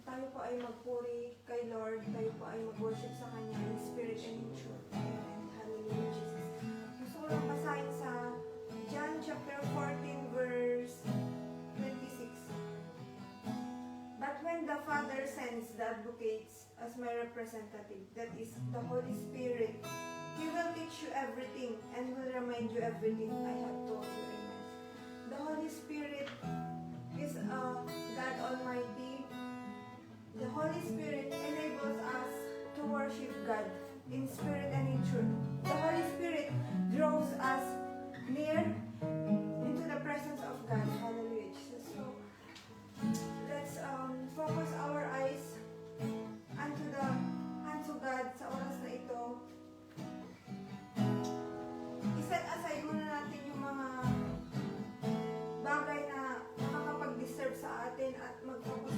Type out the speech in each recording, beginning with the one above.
tayo po ay magpuri kay Lord, tayo po ay mag-worship sa Kanya in spirit and in truth. Amen. Hallelujah, Jesus. Gusto ko lang basahin sa John chapter 14 verse 26. But when the Father sends the advocates as my representative, that is the Holy Spirit, He will teach you everything and will remind you everything I have told you. Amen. The Holy Spirit is God Almighty. The Holy Spirit enables us to worship God in spirit and in truth. The Holy Spirit draws us near into the presence of God. Hallelujah, Jesus. So, let's focus our eyes unto God sa oras na ito. I-set aside muna natin yung mga bagay na nakakapag-disturb sa atin at mag-focus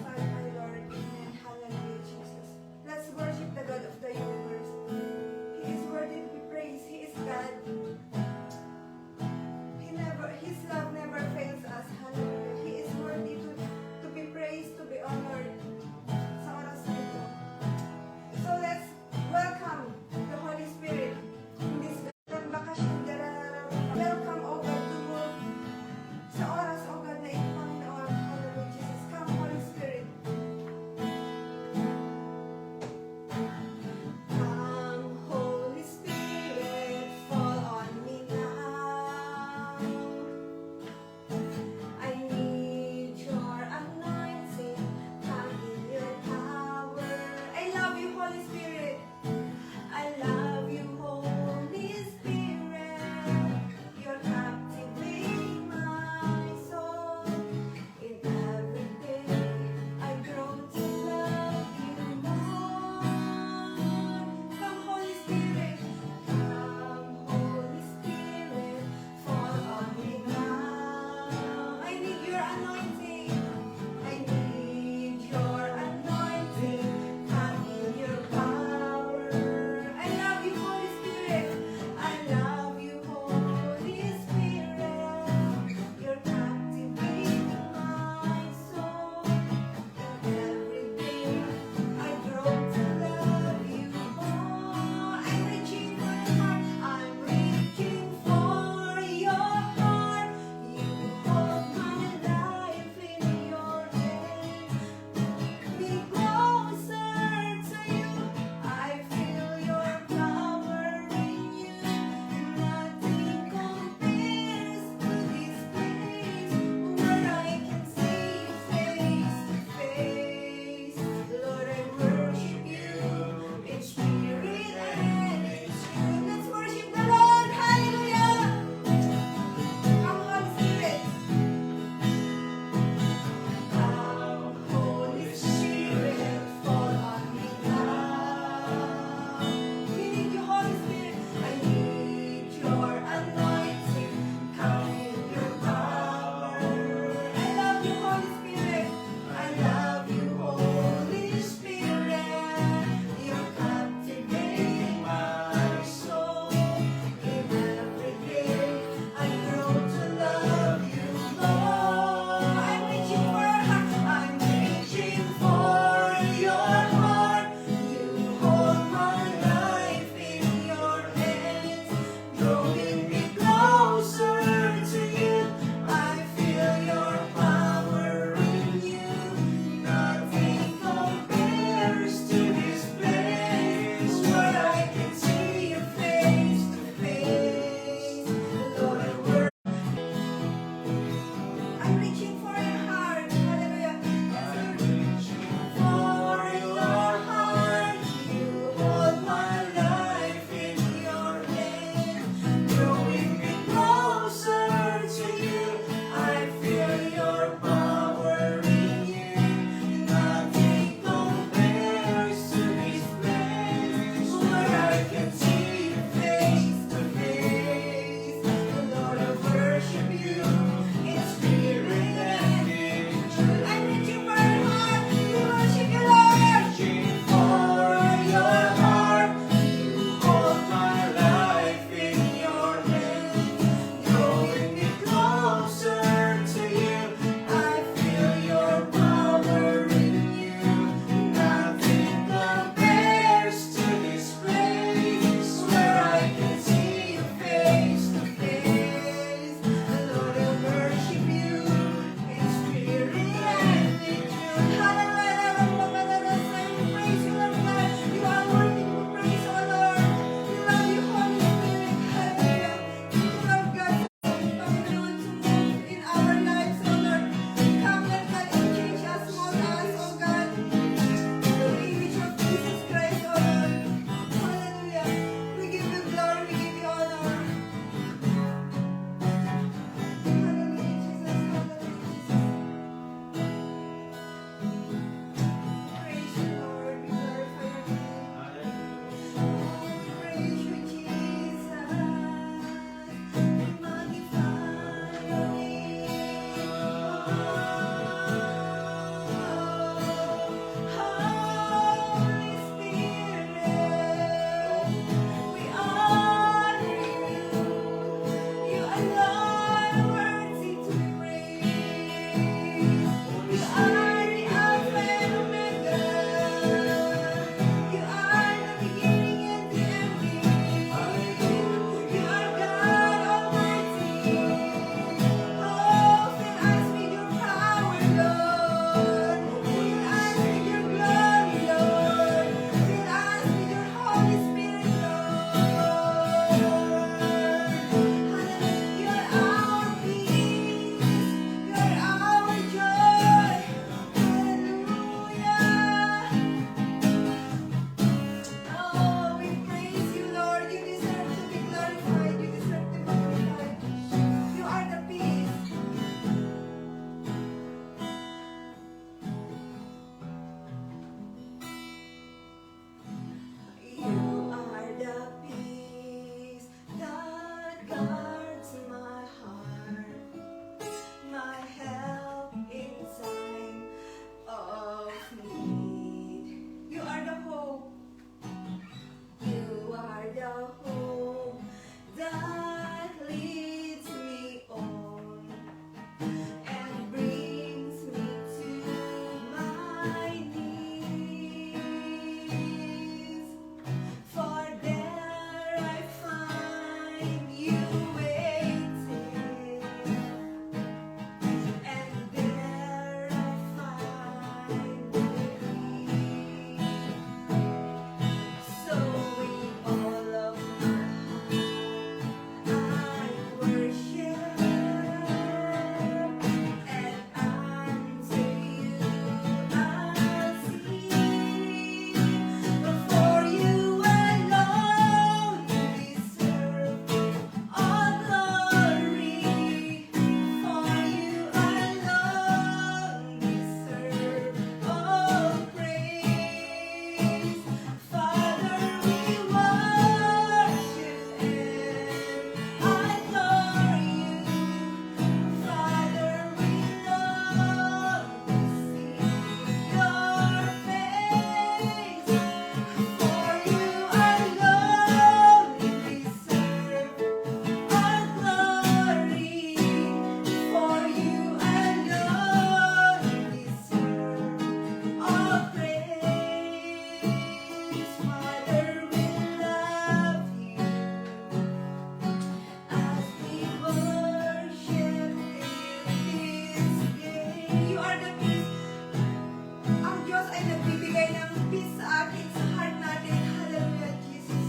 magbigay ng peace sa akin, sa heart natin. Hallelujah, Jesus.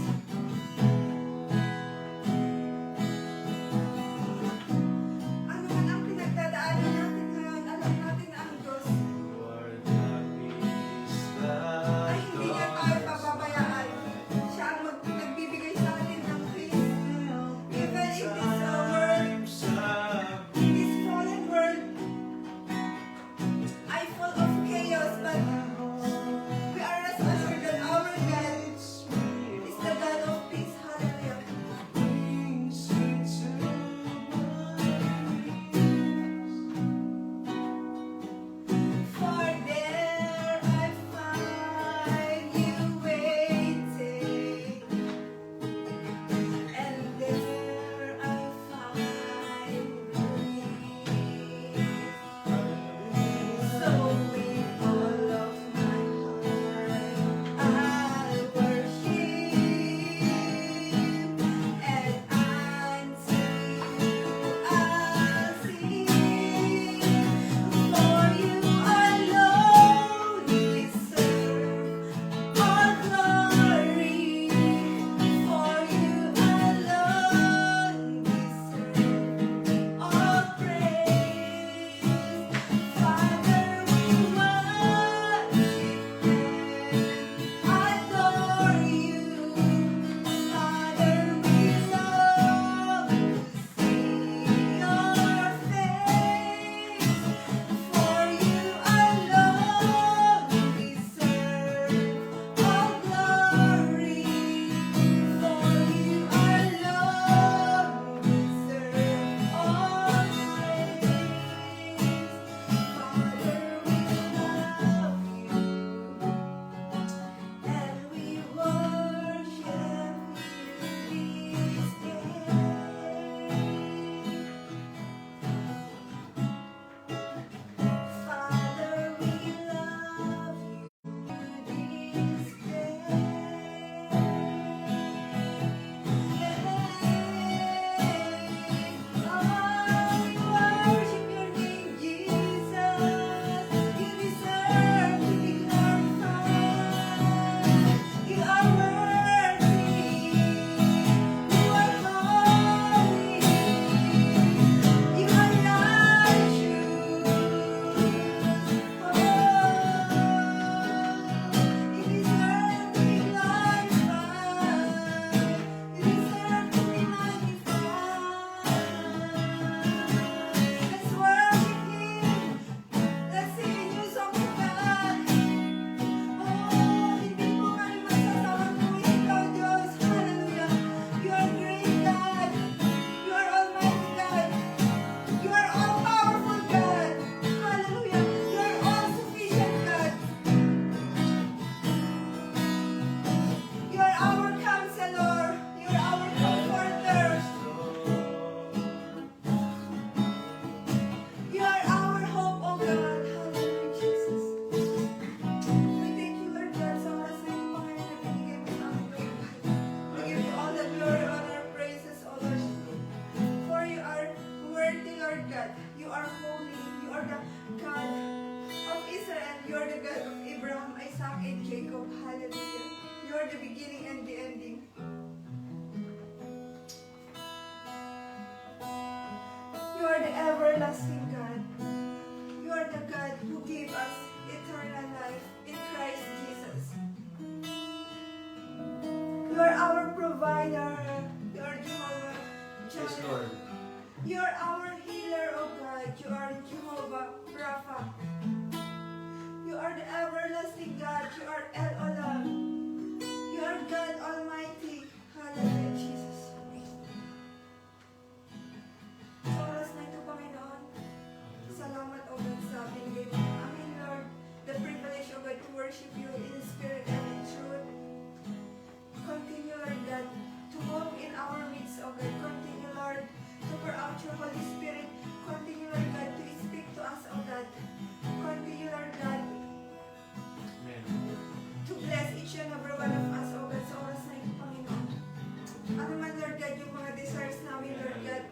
Ano man ang pinagdadaanan natin ngayon, alam natin na ang Diyos ay hindi niya tayo pababayaan. Siya ang nagbibigay sa atin ng peace. Even in this world, in this fallen world, I full of chaos, but we are as assured that our God is the God of peace. Hallelujah. For there I find you waiting, and there I find relief. So with all of my heart, I'll worship, and unto you I'll sing. For you alone deserve all glory. For you alone deserve all praise. Father, we worship and adore you. Father, we love to see your face. For you alone deserve all glory. For you alone deserve all praise. Father, we love you, and we worship you this day. Father, we love you this day. Oh, we worship your name, Jesus. You deserve to be glorified. You are worthy. You are holy. You are righteous. Oh, you deserve to be glorified. You deserve to be magnified. Let's worship Him. Let's sing a new song to God. Oh, hindi po kami magsasawang gawin ikaw, Diyos. Hallelujah. You are great God. You are almighty God. You are all-powerful God. Hallelujah. You are all-sufficient God. You are our counselor. You are our comforter. You are our hope, oh God. Hallelujah, Jesus. We thank you, Lord God, sa oras na ito, Panginoon, na binigay mo sa amin, Lord God. We give you all the glory, honor, praises, O Lord. For you are worthy, Lord God. You are holy. You are the God of Israel. You are the God of Abraham, Isaac, and Jacob. Hallelujah. You are the beginning and the ending. You are the everlasting God. You are the God who gave us eternal life in Christ Jesus. You are our provider. You are Jehovah Yes, Jireh. Lord. You are our healer, O God. You are Jehovah Rapha. You are the everlasting God. You are El Olam. You are God Almighty. Hallelujah, Jesus. Sa oras na ito, Panginoon, salamat, O God, sa binigay mo ng amin, Lord. The privilege, O God, to worship you in spirit and in truth. Continue, Lord God, to walk in our midst, O God. Continue, Lord, to pour out your Holy Spirit. Continue, Lord God, to speak to us, O God. Continue, Lord God, Amen. to bless each and every one of us, O God, sa oras na ito, Panginoon. Ano man, Lord God, yung mga desires namin, Lord God,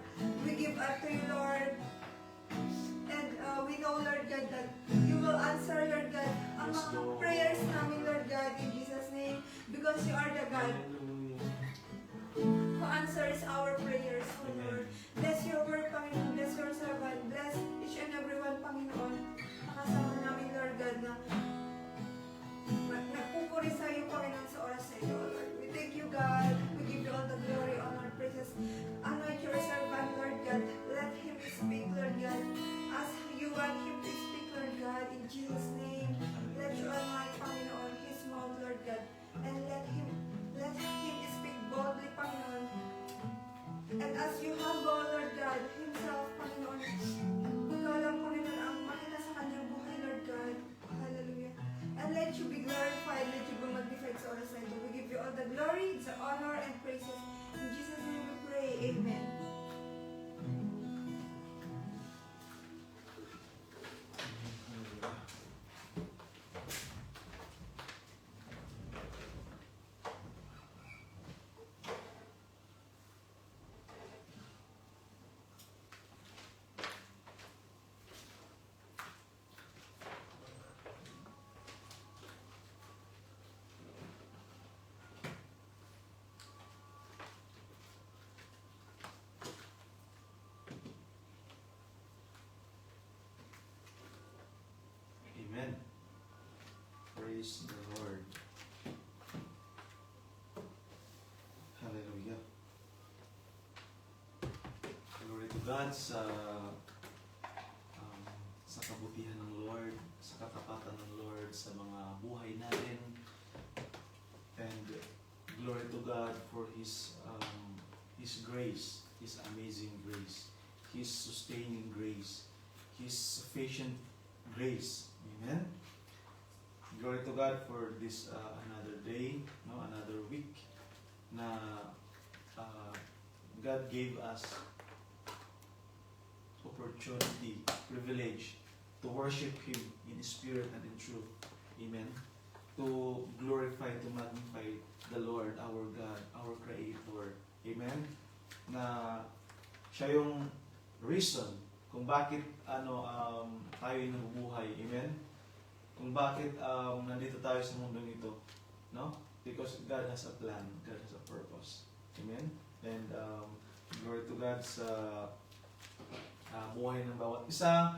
we give up to you, Lord. And we know, Lord God, that you will answer, Lord God, ang Yes, mga Lord. prayers namin, because you are the God Hallelujah. who answers our prayers, O Lord. Bless your word, Panginoon. Bless your servant. Bless each and every one, Panginoon. Nakasama namin, Lord God, na nagpupuri sa iyo, Panginoon, sa oras na ito, O Lord. We thank you, God. We give you all the glory, honor, praises. Anoint your servant, Lord God. Let him speak, Lord God, as you want him to speak, Lord God, in Jesus' name. Let you anoint, Panginoon, his mouth, Lord God, and let him speak boldly, Panginoon. And as you humble, Lord God, himself, Panginoon, ikaw lang, Panginoon, ang makita sa kanyang buhay, Lord God. Hallelujah. And let you be glorified, let you be magnified sa oras na ito. We give you all the glory, the honor, and praises. In Jesus' name we pray. Amen. Amen. Praise the Lord. Hallelujah. Glory to God sa kabutihan ng Lord, sa katapatan ng Lord sa mga buhay natin. And glory to God for His grace, His amazing grace, His sustaining grace, His sufficient grace. Amen. Glory to God for this another day, no, another week na God gave us opportunity, privilege to worship Him in spirit and in truth. Amen. To glorify, to magnify the Lord, our God, our Creator. Amen. Na siya yung reason kung bakit tayo nabubuhay. Amen. Kung bakit nandito tayo sa mundo nito, no? Because God has a plan, God has a purpose. Amen. And glory to God sa buhay ng bawat isa.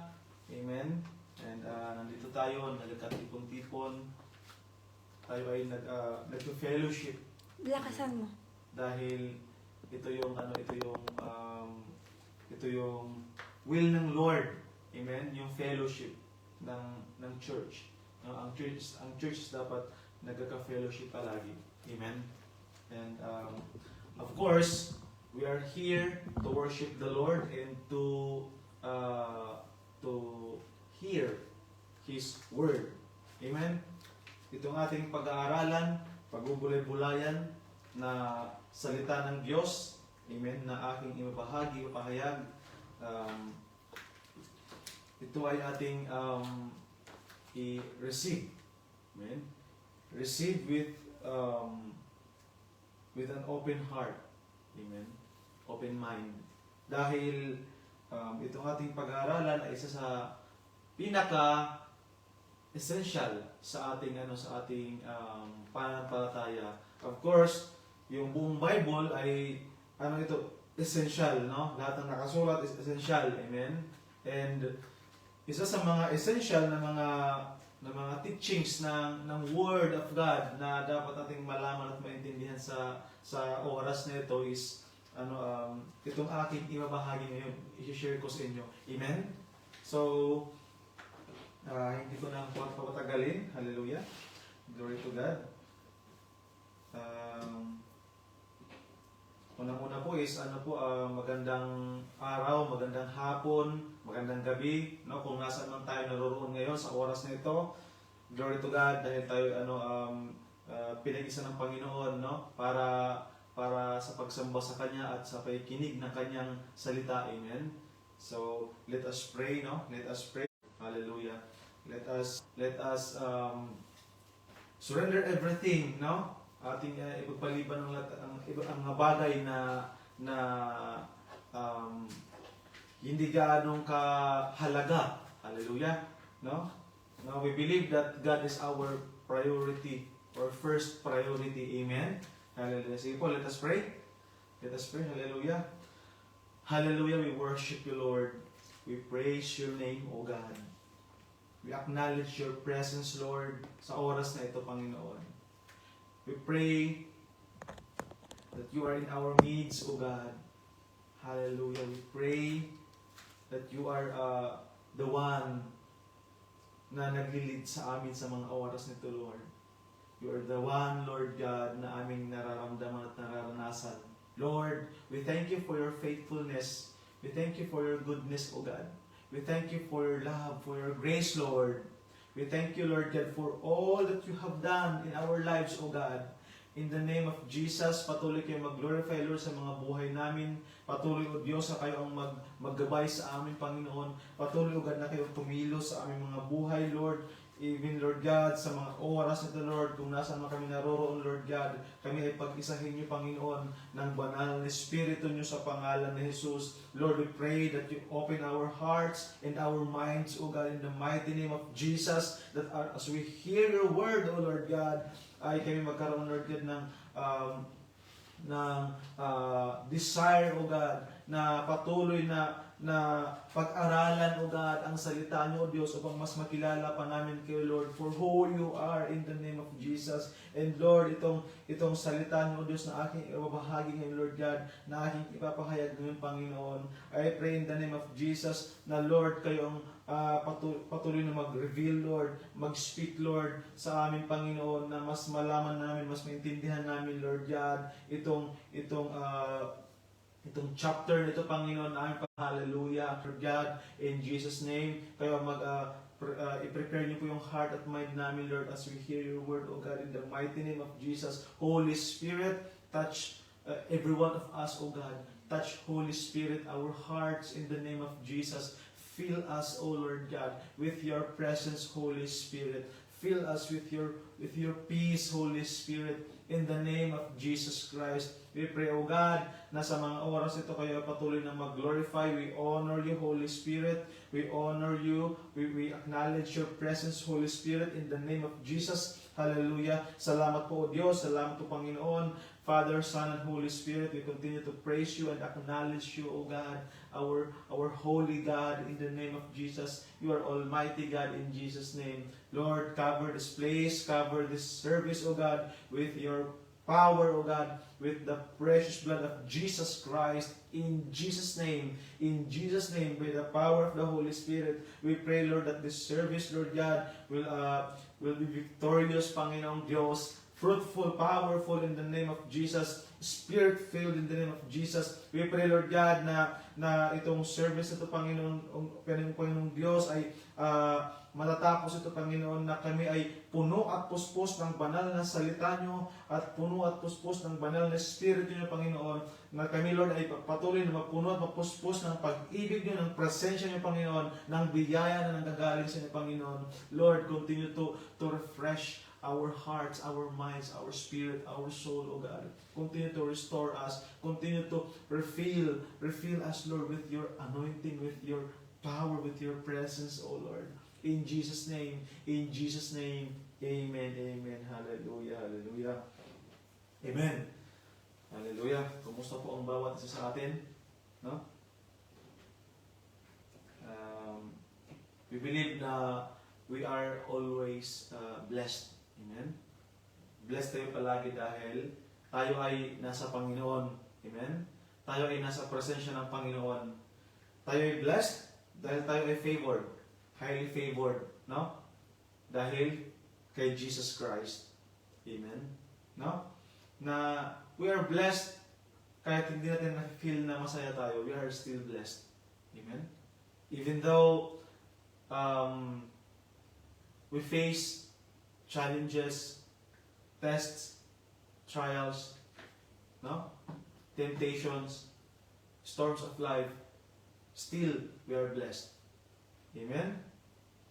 Amen. And nandito tayo, nagkatipon-tipon. Tayo ay nag-fellowship. Lakasan mo. Dahil ito yung will ng Lord. Amen. Yung fellowship ng church. Ang church dapat nagkaka-fellowship palagi. Amen. And of course, we are here to worship the Lord and to hear His word. Amen. Itong ating pag-aaralan, pagbubulay-bulayan na salita ng Diyos. Amen. Na aking ipahayag. Ito ay ating i-receive. Amen. Receive with an open heart. Amen. Open mind. Dahil itong ating pag-aaralan ay isa sa pinaka essential sa ating pananampalataya. Of course, yung buong Bible ay essential, no? Lahat ng nakasulat is essential. Amen. And isa sa mga essential na mga teachings ng Word of God na dapat nating malaman at maintindihan sa oras na ito is itong aking ibabahagi ngayon, i-share ko sa inyo. Amen? So, hindi ko na papatagalin. Hallelujah. Glory to God. Unang-una po is magandang araw, magandang hapon, magandang gabi, no? Kung nasaan man tayo naroroon ngayon sa oras na ito. Glory to God dahil tayo pinag-isa ng Panginoon, no? Para sa pagsamba sa Kanya at sa pakikinig ng Kanyang salita. Amen. So, let us pray, no? Let us pray. Hallelujah. Let us surrender everything, no? Ating ipagpaliban ang mga bagay na hindi gaanong kahalaga. Hallelujah. No? Now we believe that God is our priority. our first priority. Amen? Hallelujah. Sige po, let us pray. Let us pray. Hallelujah. Hallelujah. We worship you, Lord. We praise your name, O God. We acknowledge your presence, Lord, sa oras na ito, Panginoon. We pray that you are in our midst, O God. Hallelujah. We pray that you are the one na naglilid sa amin sa mga oras nito, Lord. You are the one, Lord God, na aming nararamdaman at nararanasan. Lord, we thank you for your faithfulness. We thank you for your goodness, O God. We thank you for your love, for your grace, Lord. We thank you, Lord God, for all that you have done in our lives, O God. In the name of Jesus, patuloy kayo mag-glorify, Lord, sa mga buhay namin. Patuloy, O Diyos, na kayo ang maggabay sa amin, Panginoon. Patuloy, O God, na kayo tumilos sa aming mga buhay, Lord. Even, Lord God, sa mga oras nito, Lord, kung nasaan man kami naroroon, Lord God, kami ay pag-isahin niyo, Panginoon, ng banal na Espiritu niyo sa pangalan ni Jesus. Lord, we pray that you open our hearts and our minds, O God, in the mighty name of Jesus, that as we hear your word, O Lord God, ay kami magkaroon, Lord God, ng desire, O God, na patuloy na pag-aralan, O God, ang salita niyo, O Diyos, upang mas makilala pa namin kayo, Lord, for who you are in the name of Jesus. And Lord, itong salita niyo, O Diyos, na aking ibabahagi ngayon, Lord God, na aking ipapahayag ngayon, Panginoon. I pray in the name of Jesus na, Lord, kayo ang patuloy na mag-reveal, Lord, mag-speak, Lord, sa amin, Panginoon, na mas malaman namin, mas maintindihan namin, Lord God, itong chapter nito, Panginoon, na aming hallelujah, Lord God, in Jesus' name, kayo i-prepare niyo po yung heart at mind namin, Lord, as we hear your word, O God, in the mighty name of Jesus. Holy Spirit, touch every one of us, O God. Touch, Holy Spirit, our hearts in the name of Jesus. Fill us, O Lord God, with your presence, Holy Spirit. Fill us with your peace, Holy Spirit, in the name of Jesus Christ. We pray, O God, na sa mga oras ito kayo patuloy na mag-glorify. We honor you, Holy Spirit. We honor you. We acknowledge your presence, Holy Spirit, in the name of Jesus. Hallelujah. Salamat po, O Diyos. Salamat po, Panginoon. Father, Son, and Holy Spirit, we continue to praise you and acknowledge you, O God, our holy God, in the name of Jesus. You are Almighty God, in Jesus' name. Lord, cover this place, cover this service, O God, with your power, O God, with the precious blood of Jesus Christ, in Jesus' name, by the power of the Holy Spirit. We pray, Lord, that this service, Lord God, will be victorious, Panginoong Diyos, fruitful, powerful in the name of Jesus, Spirit-filled in the name of Jesus. We pray, Lord God, na itong service ito, Panginoong Diyos, ay matatapos ito, Panginoon, na kami ay puno at puspos ng banal na salita nyo at puno at puspos ng banal na Espiritu nyo, Panginoon, na kami, Lord, ay patuloy na mapuno at mapuspos ng pag-ibig nyo, ng presensya nyo, Panginoon, ng biyaya na nanggagaling sa inyo, Panginoon. Lord, continue to refresh our hearts, our minds, our spirit, our soul, O God. Continue to restore us. Continue to refill us, Lord, with your anointing, with your power, with your presence, O Lord. In Jesus' name, amen, amen. Hallelujah, hallelujah. Amen. Hallelujah. Kumusta po ang bawat isa sa atin? No? We believe na we are always blessed. Amen? Blessed tayo palagi dahil tayo ay nasa Panginoon. Amen? Tayo ay nasa presensya ng Panginoon. Tayo ay blessed dahil tayo ay favored. Highly favored. No? Dahil kay Jesus Christ. Amen? No? Na we are blessed kahit hindi natin na-feel na masaya tayo. We are still blessed. Amen? Even though we face challenges, tests, trials, no? Temptations, storms of life, still we are blessed. Amen?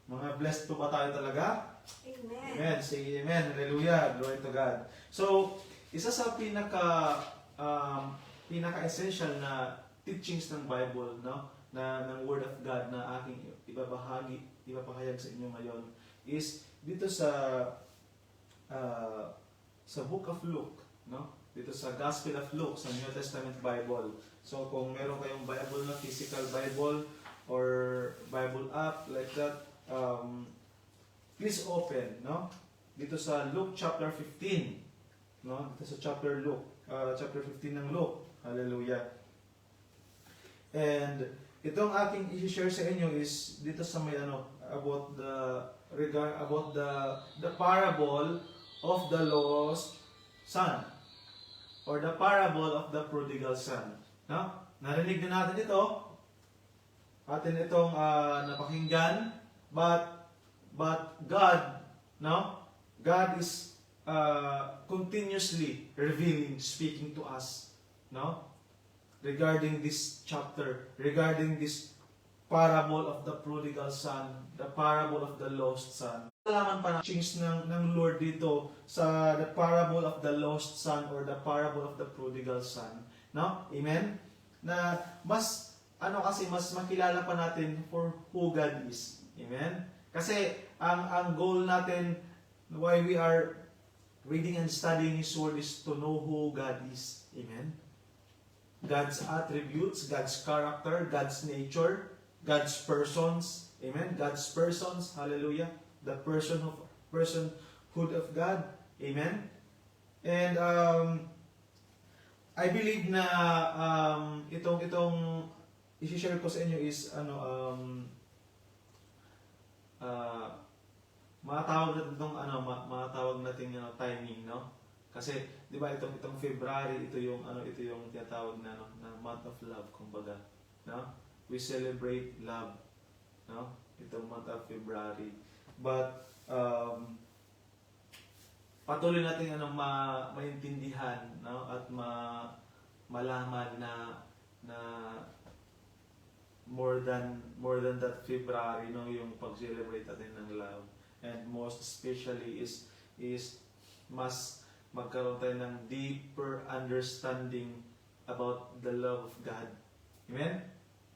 Mga blessed po ba tayo talaga? Amen. Amen. Say amen. Hallelujah. Glory to God. So, isa sa pinaka-essential na teachings ng Bible, no? Ng Word of God na aking ipapahayag sa inyo ngayon is dito sa sa Book of Luke, no? Dito sa Gospel of Luke, sa New Testament Bible. So kung meron kayong Bible na physical Bible or Bible app like that, please open, no? Dito sa Luke chapter 15, no? Dito sa chapter 15 ng Luke. Hallelujah. And itong aking i-share sa inyo is dito sa may about the parable of the lost son or the parable of the prodigal son. No? Narinig na natin ito. Atin itong napakinggan, but God, no? God is continuously revealing, speaking to us, no? Regarding this chapter, regarding this parable of the prodigal son, the parable of the lost son. Alaman pa na change ng Lord dito sa the parable of the lost son or the parable of the prodigal son. No? Amen? Na mas makilala pa natin for who God is. Amen? Kasi ang goal natin why we are reading and studying His Word is to know who God is. Amen? God's attributes, God's character, God's nature, God's persons. Amen? God's persons. Hallelujah. The personhood of God. Amen? And I believe na itong i-share ko sa inyo is matawag natin timing, no? Kasi 'di ba itong February ito yung tinatawag na month of love kumbaga, no? We celebrate love, no? Itong month of February. But patuloy natin maintindihan, no? At malaman na more than that February, no, yung pag-celebrate natin ng love. And most especially is mas magkaroon tayo ng deeper understanding about the love of God. Amen?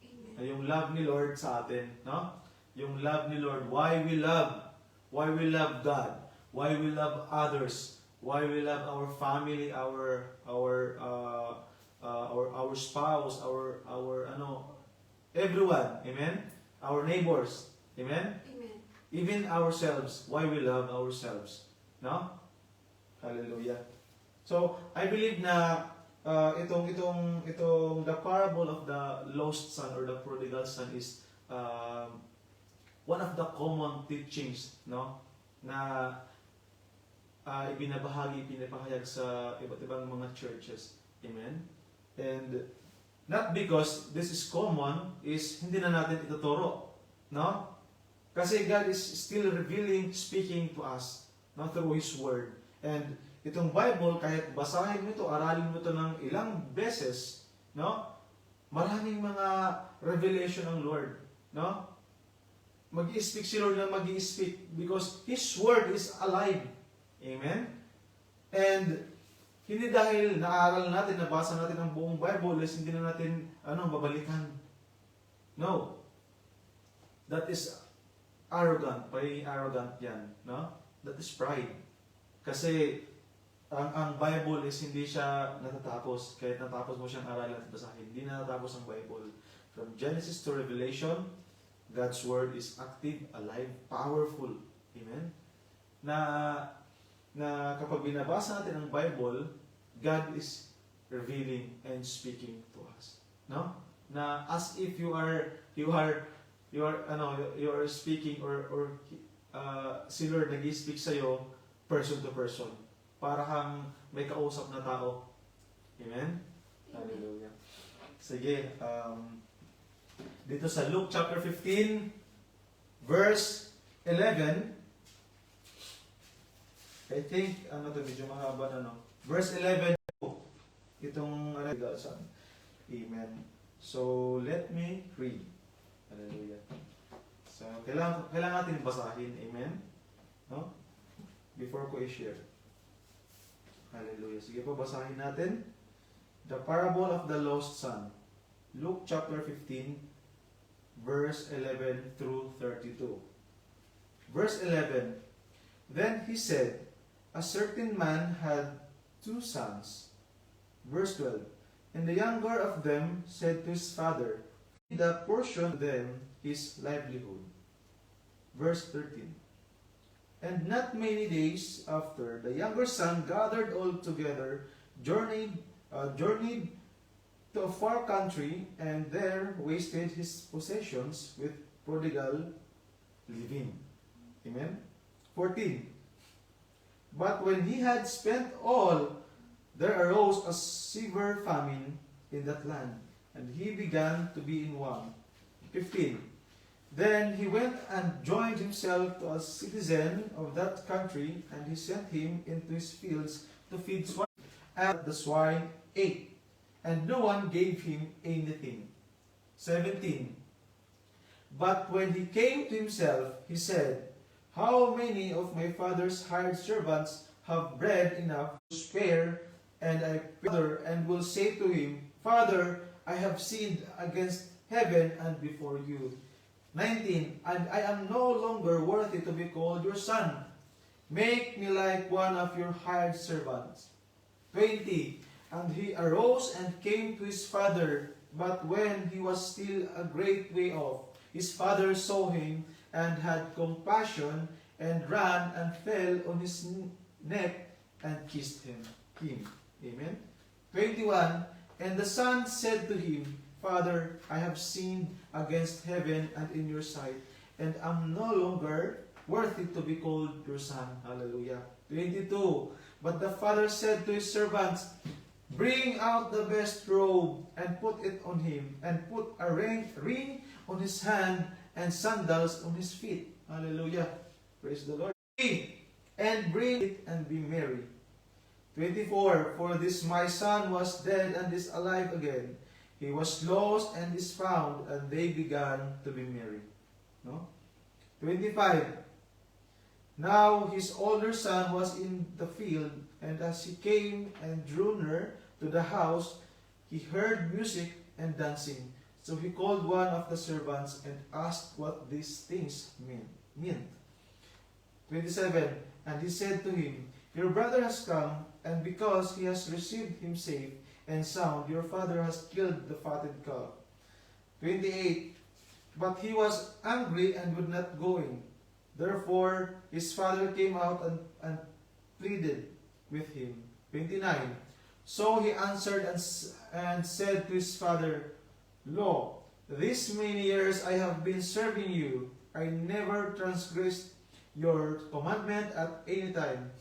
Amen. Yung love ni Lord sa atin, no? Yung love ni Lord, why we love God, why we love others, why we love our family, our spouse, our everyone, amen? Our neighbors, amen? Amen. Even ourselves, why we love ourselves, no? Hallelujah. So, I believe na itong the parable of the lost son or the prodigal son is one of the common teachings, no, na pinapahayag sa iba't ibang mga churches. Amen? And not because this is common is hindi na natin ituturo, no? Kasi God is still revealing, speaking to us, no, through His Word. And itong Bible, kahit basahin mo ito, aralin mo ito ng ilang beses, no? Maraming mga revelation ng Lord, no? Mag-i-speak si Lord na mag-i-speak because His Word is alive. Amen? And hindi dahil naaral natin, nabasa natin ang buong Bible, is hindi na natin babalikan. No. That is arrogant. Pagiging arrogant yan. No? That is pride. Kasi ang Bible is hindi siya natatapos. Kahit natapos mo siyang aralin at basahin, hindi natatapos ang Bible. From Genesis to Revelation, God's Word is active, alive, powerful. Amen? Na kapag binabasa natin ang Bible, God is revealing and speaking to us. No? Na as if you are speaking or si Lord nag-i-speak sa iyo person to person. Para kang may kausap na tao. Amen? Hallelujah. Sige, dito sa Luke chapter 15, verse 11, I think, medyo mahaba na, no? Verse 11, itong son. Amen. So, let me read. Hallelujah. So, kailangan natin basahin. Amen? No? Before ko i-share. Hallelujah. Sige po, basahin natin. The parable of the lost son. Luke chapter 15, verse 11 through 32. Verse 11, Then he said, a certain man had 2 sons. Verse 12. And the younger of them said to his father, the portion to them his livelihood. Verse 13. And not many days after, the younger son gathered all together, journeyed to a far country, and there wasted his possessions with prodigal living. Amen? 14. But when he had spent all, there arose a severe famine in that land, and he began to be in want. 15. Then he went and joined himself to a citizen of that country, and he sent him into his fields to feed swine. And the swine ate, and no one gave him anything. 17. But when he came to himself, he said, how many of my father's hired servants have bread enough to spare, and I father and will say to him, Father, I have sinned against heaven and before you. 19. And I am no longer worthy to be called your son. Make me like one of your hired servants. 20. And he arose and came to his father, but when he was still a great way off, his father saw him and had compassion, and ran and fell on his neck and kissed him. Amen. 21. And the son said to him, Father, I have sinned against heaven and in your sight, and am no longer worthy to be called your son. Hallelujah. 22. But the father said to his servants, bring out the best robe and put it on him, and put a ring on his hand and sandals on his feet. Hallelujah. Praise the Lord. And bring it and be merry. 24. For this my son was dead and is alive again. He was lost and is found, and they began to be merry. No? 25. Now his older son was in the field, and as he came and drew near to the house, he heard music and dancing. So he called one of the servants and asked what these things meant. 27. And he said to him, your brother has come, and because he has received him safe and sound, your father has killed the fatted calf. 28. But he was angry and would not go in. Therefore his father came out and pleaded with him. 29. So he answered and said to his father, Lo, these many years I have been serving you. I never transgressed your commandment at any time.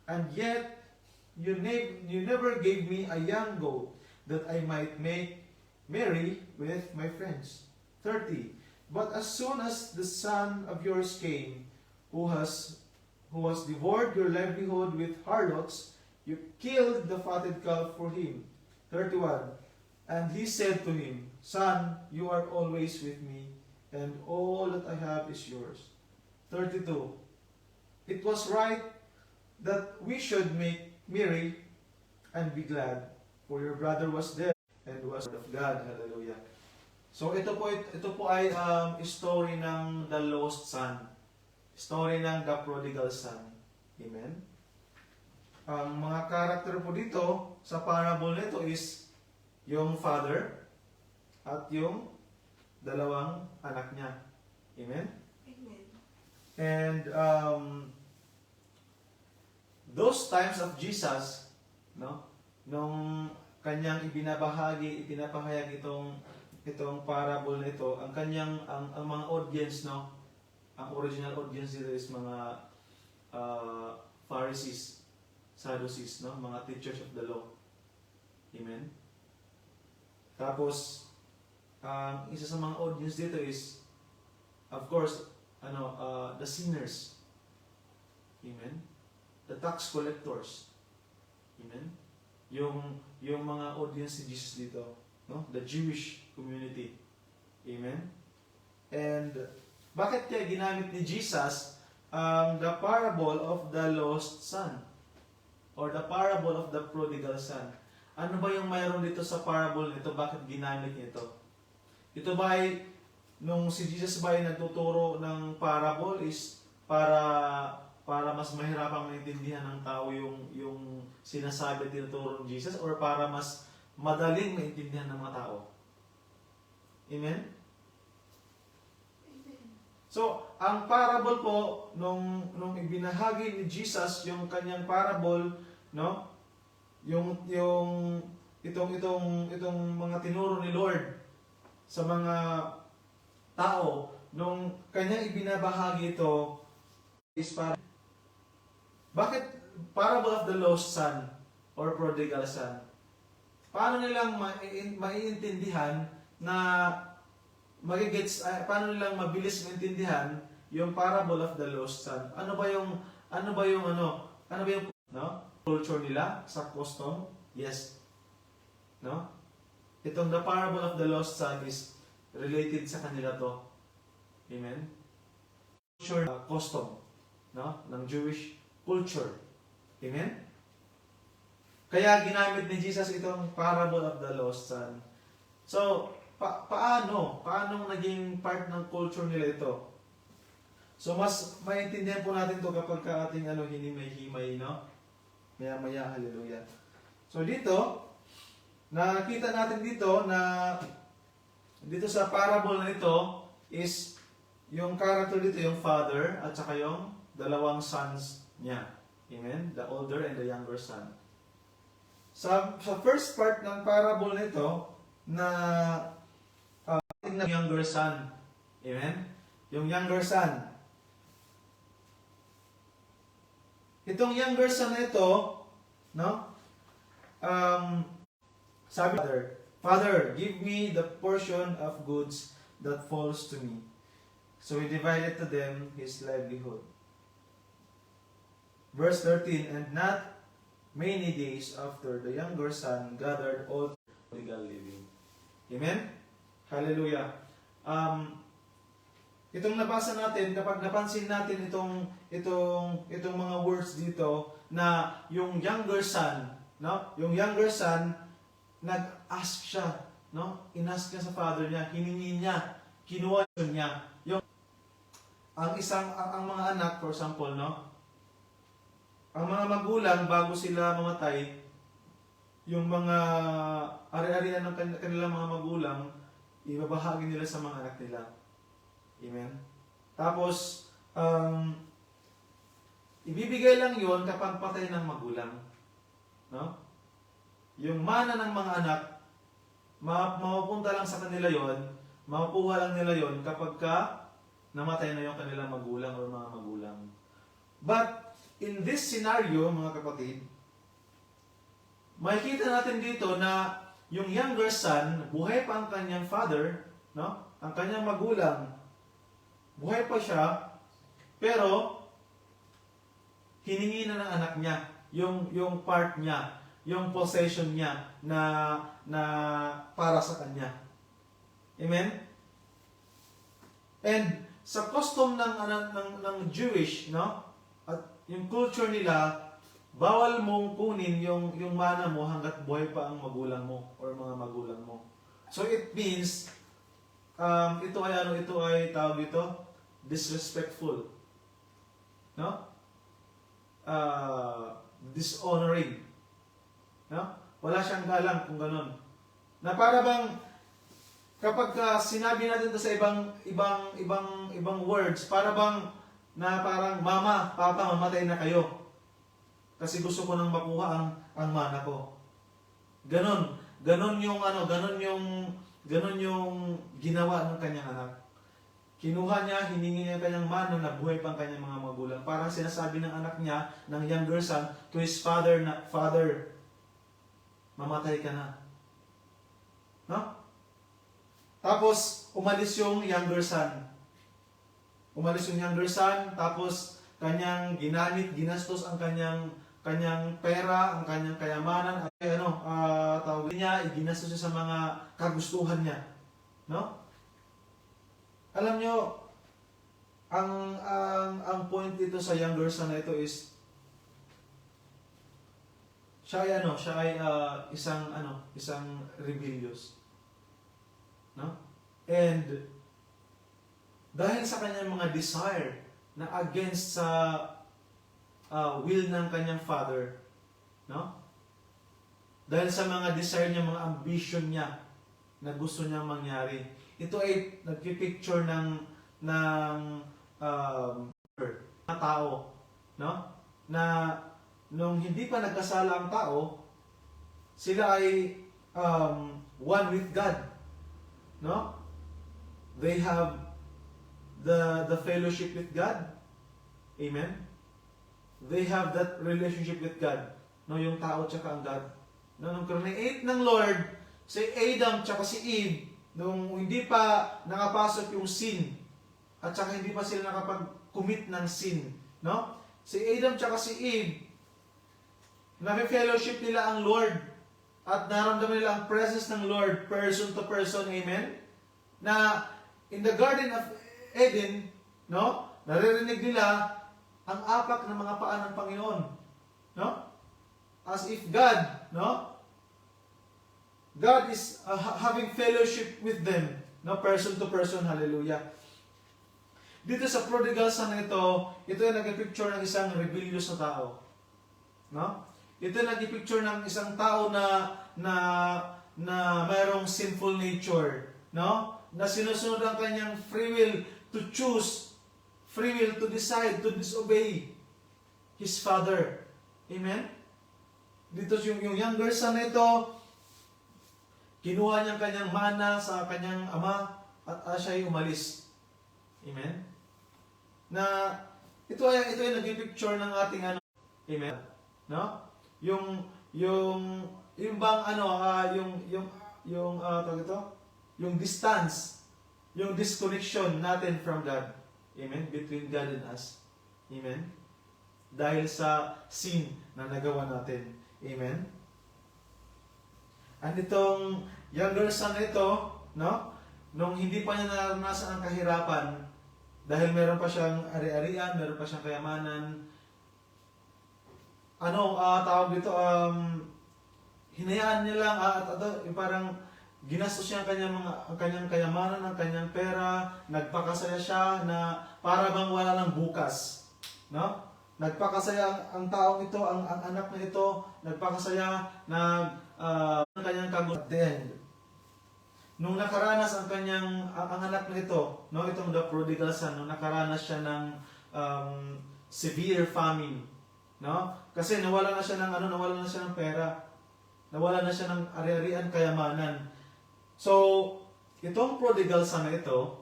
And yet you never gave me a young goat that I might make merry with my friends. 30. But as soon as the son of yours came, who has devoured your livelihood with harlots, you killed the fatted calf for him. 31. And he said to him, Son, you are always with me, and all that I have is yours. 32. It was right that we should make merry and be glad, for your brother was dead and was of God. Hallelujah. So ito po ay story ng the lost son. Story ng the prodigal son. Amen. Ang mga karakter po dito sa parable nito is yung father at yung dalawang anak niya. Amen. Amen. And those times of Jesus, no, nung kanyang ipinapahayag itong parable nito, ang mga audience, no, ang original audience dito is mga Pharisees, Sadducees, no, mga teachers of the law. Amen. Tapos isa sa mga audience dito is, of course, the sinners. Amen. The tax collectors. Amen. Yung mga audience ni Jesus dito, no? The Jewish community. Amen. And bakit kaya ginamit ni Jesus the parable of the lost son or the parable of the prodigal son? Ano ba yung mayroon dito sa parable nito? Bakit ginamit niya ito? Ito ba ay nung si Jesus ba ay nagtuturo ng parable is para Para mas mahirapang maintindihan ng tao yung sinasabi at tinuturo ng Jesus, or para mas madaling maintindihan ng mga tao? Amen? So, ang parable po nung ibinahagi ni Jesus yung kanyang parable, no? Itong mga tinuro ni Lord sa mga tao nung kanyang ibinabahagi ito is para bakit parable of the lost son or prodigal son? Paano nilang maiintindihan na paano nilang mabilis maintindihan yung parable of the lost son? Ano ba yung culture nila sa custom? Yes. No? Itong the parable of the lost son is related sa kanila to. Amen? Culture, custom, no? Ng Jewish culture. Amen? Kaya ginamit ni Jesus itong parable of the lost son. So, paano naging part ng culture nila ito? So, mas maintindihan po natin to kapag ating hinimay-himay, no? Maya-maya, hallelujah. So, dito, nakita natin dito na dito sa parable na ito is yung character dito, yung father at saka yung dalawang sons niya. Amen? The older and the younger son. Sa first part ng parable na ito, na ng younger son. Amen? Yung younger son. Itong younger son na ito, no? Sabi, Father, give me the portion of goods that falls to me. So he divided to them his livelihood. Verse 13, and not many days after, the younger son gathered all legal living. Amen? Hallelujah. Itong nabasa natin, kapag napansin natin itong mga words dito, na yung younger son, no? Yung younger son, nag-ask siya, no? Inask niya sa father niya, hiningi niya, kinuha niya. Ang mga anak, for example, no? Ang mga magulang, bago sila mamatay, yung mga ari-arian ng kanilang mga magulang, ibabahagi nila sa mga anak nila. Amen? Tapos, ibibigay lang yon kapag patay ng magulang. No? Yung mana ng mga anak, mapupunta lang sa kanila yon, mapupuha lang nila yon kapag namatay na yung kanilang magulang o mga magulang. But, in this scenario, mga kapatid, makikita natin dito na yung younger son, buhay pa ang kanyang father, no? Ang kanyang magulang, buhay pa siya, pero hiningi na ng anak niya yung part niya, yung possession niya na para sa kanya. Amen? And sa custom ng Jewish, no? At yung culture nila, bawal mong kunin yung mana mo hanggat buhay pa ang magulang mo or mga magulang mo. So it means ito ay tawag dito disrespectful. No? Dishonoring. No? Wala siyang galang kung ganun. Na para bang kapag sinabi natin ito sa ibang words, para bang na parang mama, papa, mamatay na kayo. Kasi gusto ko nang makuha ang mana ko. Ganon yung ginawa ng kanyang anak. Kinuha niya, hiningi niya kanyang mana na buhay pang kanyang mga magulang. Parang sinasabi ng anak niya, ng younger son, to his father na, Father, mamatay ka na. No? Tapos, umalis yung younger son. Tapos kanyang ginastos ang kanyang pera, ang kanyang kayamanan, at tawag niya, iginastos siya sa mga kagustuhan niya. No? Alam nyo, ang point dito sa younger son na ito is siya ay isang rebellious. No? And dahil sa kanyang mga desire na against sa will ng kanyang father. No? Dahil sa mga desire niya, mga ambition niya na gusto niyang mangyari. Ito ay nagpipicture ng tao, no? Na nung hindi pa nagkasala ang tao, sila ay one with God, no? They have the fellowship with God. Amen. They have that relationship with God. No, yung tao tsaka ang God. No, nung create ng Lord, si Adam tsaka si Eve, nung hindi pa nakapasok yung sin, at tsaka hindi pa sila nakapag-commit ng sin, no? Si Adam tsaka si Eve, na-fellowship nila ang Lord, at naramdaman nila ang presence ng Lord, person to person, amen? Na, in the Garden of Eden, no? Naririnig nila ang apak ng mga paa ng Panginoon, no? As if God, no? God is having fellowship with them, no? Person to person, hallelujah. Dito sa prodigal son na ito ay nag-picture ng isang rebellious na tao, no? Ito ay nag-picture ng isang tao na mayroong sinful nature, no? Na sinusunod ang kanyang free will to choose, free will to decide to disobey his father. Amen? Dito yung younger son na ito, kinuha niya ang kanyang mana sa kanyang ama at siya ay umalis. Amen? Na ito ay naging-picture ng ating ano. Amen? No? Yung bang tawag ito? Yung distance, yung disconnection natin from God. Amen? Between God and us. Amen? Dahil sa sin na nagawa natin. Amen? At itong younger son na ito, no? Nung hindi pa niya naranasan ang kahirapan, dahil meron pa siyang ari-arian, meron pa siyang kayamanan, tawag dito, hinayaan niya lang, parang ginastos niya ang kanyang kayamanan, ang kanyang pera, nagpakasaya siya na para bang wala ng bukas. No? Nagpakasaya ang taong ito, ang anak na ito, nagpakasaya na ang kanyang kagulat. Then, nung nakaranas ang anak na ito, no, itong the prodigal son, nung nakaranas siya ng severe famine, no? Kasi nawala na siya ng pera. Nawala na siya ng ari-arian, kayamanan. So, itong prodigal son na ito,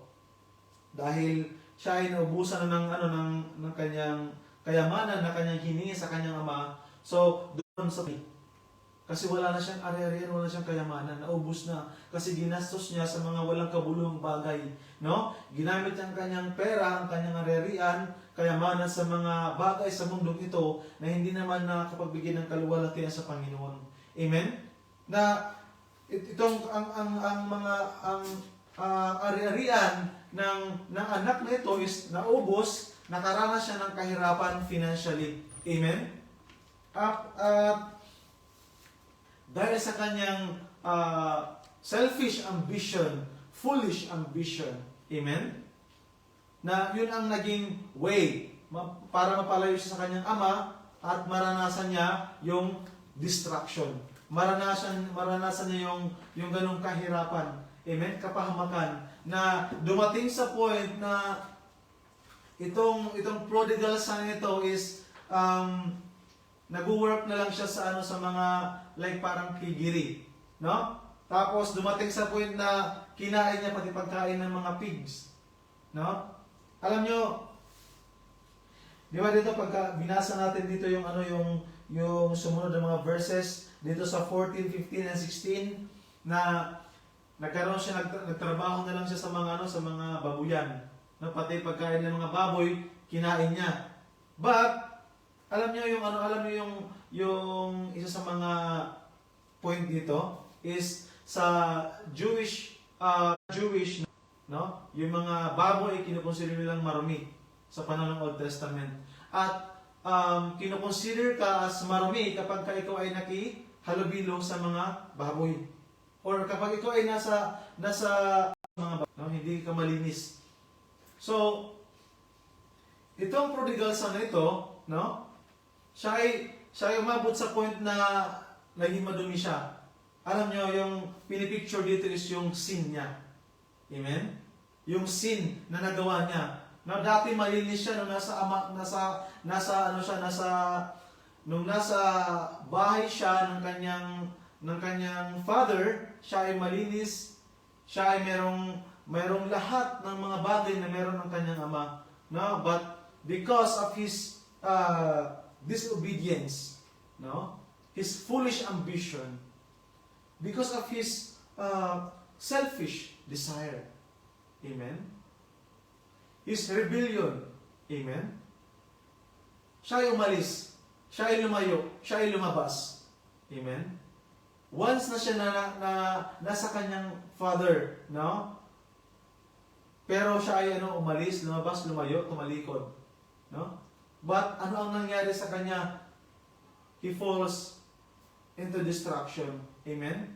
dahil siya ay naubusan na ng kanyang kayamanan na kanyang hiningi sa kanyang ama, so doon sa kasi wala na siyang ari-arian, wala na siyang kayamanan, naubos na kasi ginastos niya sa mga walang kabuluhang bagay, no? Ginamit niya ang kanyang pera, ang kanyang ari-arian, kayamanan sa mga bagay sa mundong ito na hindi naman nakapagbigay ng kaluwalhatian sa Panginoon. Amen? Na itong ang ari-arian ng anak na ito is naubos, nakaranas siya ng kahirapan financially. Amen? Dahil sa kanyang selfish ambition, foolish ambition. Amen? Na yun ang naging way para mapalayo siya sa kanyang ama at maranasan niya yung destruction. Maranasan niya yung ganong kahirapan. Amen? Kapahamakan. Na dumating sa point na itong prodigal son ito is nag-work na lang siya sa mga like parang piggery, no? Tapos dumating sa point na kinain niya pati pagkain ng mga pigs, no? Alam nyo, di ba dito pagka binasa natin dito yung sumunod na mga verses dito sa 14, 15 and 16 na nagkaroon siya nagtrabaho na lang siya sa mga babuyan, no? Pati pagkain ng mga baboy kinain niya. But alam niyo yung isa sa mga point dito is sa Jewish, no? Yung mga baboy kinukonsider nilang marumi sa panahon ng Old Testament. At kinukonsider ka as marumi kapag ikaw ay nakihalubilo sa mga baboy. Or kapag ikaw ay nasa mga baboy, no? Hindi ka malinis. So, itong prodigal son na ito, no? Siya ay umabot sa point na naging madumi siya. Alam nyo, yung pinipicture dito is yung sin niya. Amen? Yung sin na nagawa niya. Na dati malinis siya nung nung nasa bahay siya ng kanyang father, siya ay malinis, siya ay merong lahat ng mga bagay na meron ng kanyang ama. No? But because of his disobedience, no? His foolish ambition, because of his selfish desire, amen? His rebellion, amen? Siya ay umalis, siya ay lumayo, siya ay lumabas, amen? Once na siya nasa kanyang father, no? Pero siya ay umalis, lumabas, lumayo, tumalikod, no? But ano ang nangyari sa kanya? He falls into destruction. Amen?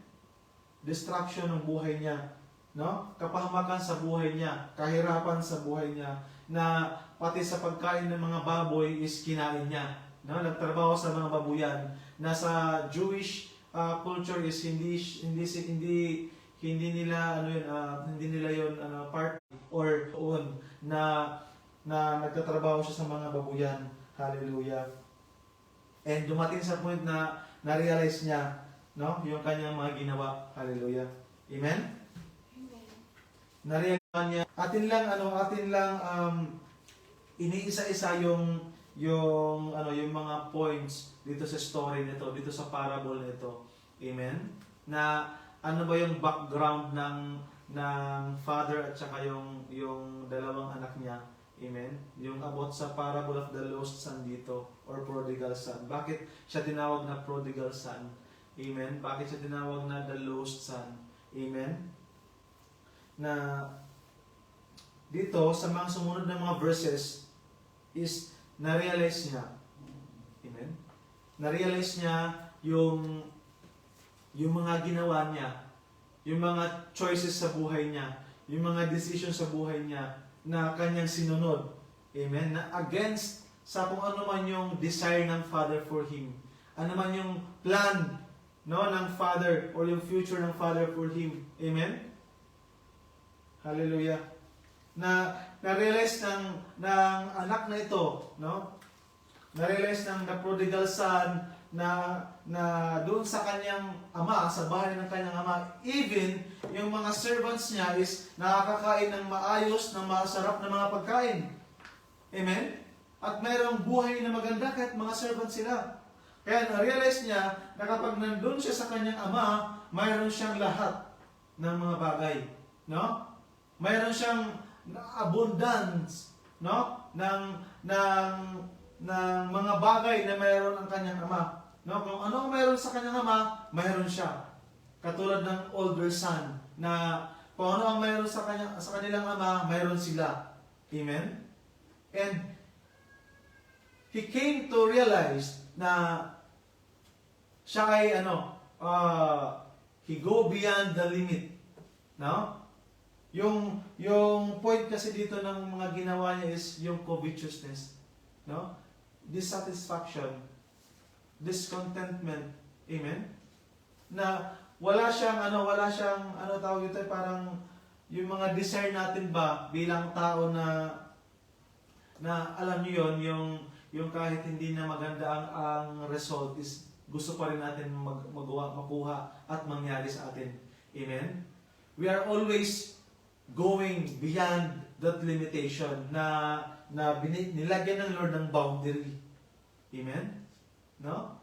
Destruction ng buhay niya. No? Kapahamakan sa buhay niya. Kahirapan sa buhay niya. Na pati sa pagkain ng mga baboy is kinain niya. No? Nagtrabaho sa mga babuyan. Nasa Jewish culture is hindi nila yun part or own na nagtatrabaho siya sa mga babuyan. Hallelujah. And dumating sa point na na-realize niya, no, yung kanyang mga ginawa. Hallelujah. Amen? Amen. Na-realize niya. Atin lang iniisa-isa yung mga points dito sa story nito, dito sa parable nito. Amen? Na ano ba yung background ng father at saka yung dalawang anak niya. Amen? Yung about sa parable of the lost son dito or prodigal son. Bakit siya tinawag na prodigal son? Amen? Bakit siya tinawag na the lost son? Amen? Na dito sa mga sumunod na mga verses is na-realize niya. Amen? Na-realize niya yung mga ginawa niya, yung mga choices sa buhay niya, yung mga decisions sa buhay niya na kanyang sinunod. Amen? Na against sa kung ano man yung desire ng Father for him. Ano man yung plan, no, ng Father or yung future ng Father for him. Amen? Hallelujah. Na-realize ng anak na ito, no? Na-realize ng the prodigal son na doon sa kanyang ama, sa bahay ng kanyang ama, even yung mga servants niya is nakakakain ng maayos, ng masarap na mga pagkain. Amen? At mayroong buhay na maganda kahit mga servants sila. Kaya na-realize niya na kapag nandun siya sa kanyang ama, mayroon siyang lahat ng mga bagay. No? Mayroon siyang abundance, no? ng mga bagay na mayroon ang kanyang ama. No? Kung ano ang mayroon sa kanyang ama, mayroon siya. Katulad ng older son, na kung ano ang mayroon sa kanilang ama, mayroon sila. Amen? And he came to realize na siya ay he go beyond the limit. No? Yung point kasi dito ng mga ginawa niya is yung covetousness. No? Dissatisfaction, discontentment. Amen? Na wala siyang tawag ito, parang yung mga desire natin ba bilang tao na alam niyo yon, yung kahit hindi na maganda ang result is gusto pa rin natin makuha at mangyari sa atin. Amen? We are always going beyond that limitation na nilagyan ng Lord ng boundary. Amen? No?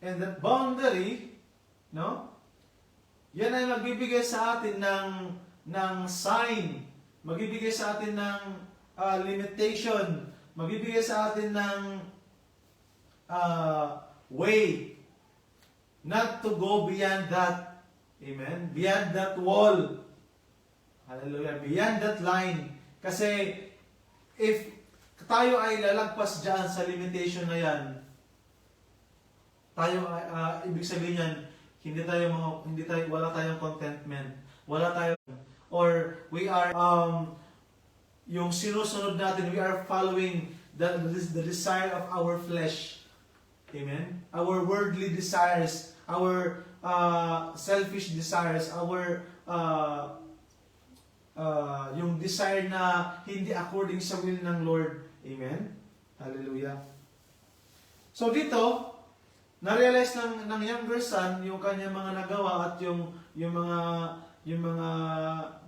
And that boundary, no? Yan ay magbibigay sa atin ng sign, magbibigay sa atin ng limitation, magbibigay sa atin ng way not to go beyond that. Amen? Beyond that wall. Hallelujah. Beyond that line. Kasi if tayo ay lalagpas dyan sa limitation na yan, tayo ibig sabihin yan, wala tayong contentment, wala tayong, or we are yung sinusunod natin, we are following the desire of our flesh. Amen? Our worldly desires, our selfish desires, our yung desire na hindi according sa will ng Lord. Amen? Hallelujah. So dito, na-realize ng younger son yung kanyang mga nagawa at yung mga